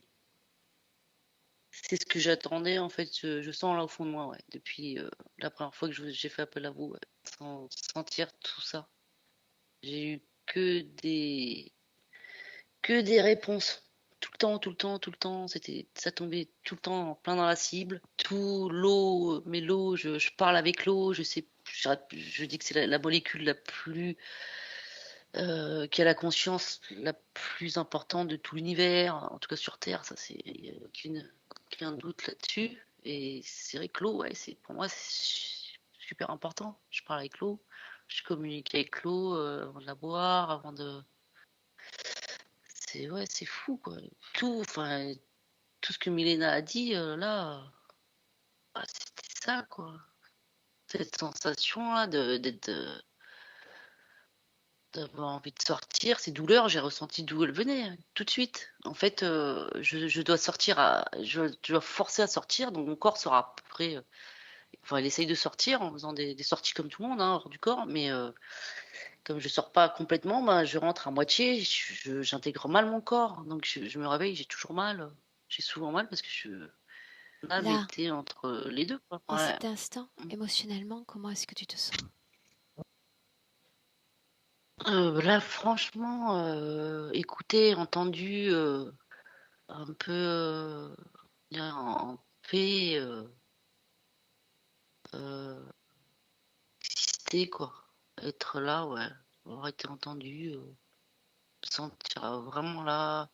ce que j'attendais, en fait. Je sens là au fond de moi, ouais, depuis la première fois que j'ai fait appel à vous, ouais, sans sentir tout ça. J'ai eu que des réponses. Tout le temps, tout le temps, tout le temps. Ça tombait tout le temps en plein dans la cible. Tout l'eau, mais l'eau, je parle avec l'eau. Je sais, je dis que c'est la molécule la plus qui a la conscience la plus importante de tout l'univers, en tout cas sur Terre, ça c'est il n'y a aucun doute là-dessus. Et c'est vrai que l'eau, ouais, pour moi c'est super important. Je parle avec l'eau, je communique avec l'eau avant de la boire, avant de. C'est fou quoi. Enfin, tout ce que Milena a dit là, c'était ça quoi. Cette sensation là d'être d'avoir envie de sortir, ces douleurs, j'ai ressenti d'où elles venaient, hein, tout de suite. En fait, je dois je dois forcer à sortir, donc mon corps sera à peu près, enfin, il essaye de sortir en faisant des sorties comme tout le monde, hein, hors du corps, mais comme je sors pas complètement, ben, je rentre à moitié, j'intègre mal mon corps, donc je me réveille, j'ai toujours mal, j'ai souvent mal parce que l'âme Là, était entre les deux, quoi. en Ouais. cet instant, émotionnellement, comment est-ce que tu te sens? Là, franchement, écouté, entendu, un peu bien en paix, exister, quoi. Être là, ouais. Avoir été entendu, me sentir vraiment là.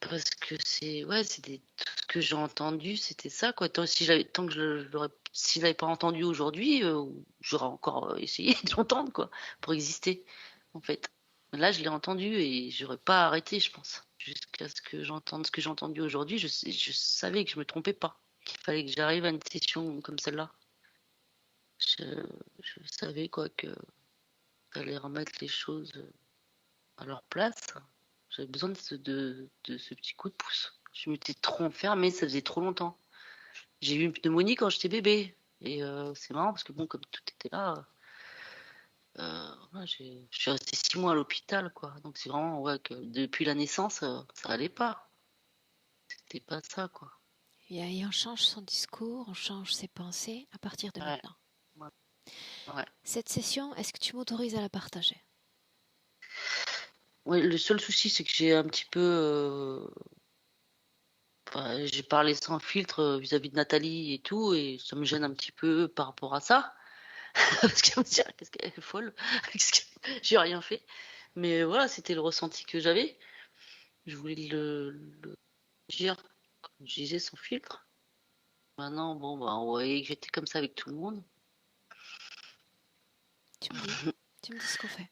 Parce que c'est tout ce que j'ai entendu, c'était ça, quoi. Tant que si je l'avais pas entendu aujourd'hui, j'aurais encore essayé de l'entendre, quoi, pour exister, en fait. Là, je l'ai entendu et j'aurais pas arrêté, je pense. Jusqu'à ce que j'entende ce que j'ai entendu aujourd'hui, je savais que je me trompais pas, qu'il fallait que j'arrive à une session comme celle-là. Je, je savais, quoi, que fallait remettre les choses à leur place. J'avais besoin de ce petit coup de pouce. Je m'étais trop enfermée, ça faisait trop longtemps. J'ai eu une pneumonie quand j'étais bébé. Et c'est marrant parce que bon, comme tout était là, ouais, je suis restée 6 mois à l'hôpital, quoi. Donc c'est vraiment, ouais, que depuis la naissance, ça allait pas. C'était pas ça, quoi. Et on change son discours, on change ses pensées à partir de Ouais, maintenant. ouais, ouais. Cette session, est-ce que tu m'autorises à la partager? Ouais, le seul souci, c'est que j'ai un petit peu. J'ai parlé sans filtre vis-à-vis de Nathalie et tout, et ça me gêne un petit peu par rapport à ça. Parce qu'elle me dit, ah, qu'est-ce qu'elle est folle, j'ai rien fait. Mais voilà, c'était le ressenti que j'avais. Je voulais le dire, comme je disais, sans filtre. Maintenant, bon, bah, on voyait que j'étais comme ça avec tout le monde. Tu me dis, tu me dis ce qu'on fait.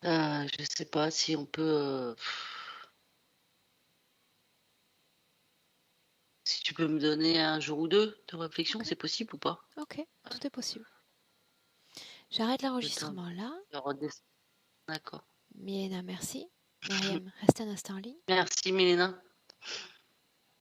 Je sais pas si on peut. Si tu peux me donner un jour ou deux de réflexion, Ok, c'est possible ou pas? ok, tout est possible. J'arrête Attends, l'enregistrement là. d'accord. Milena, merci. Myriam, reste un instant en ligne. Merci, Mélina.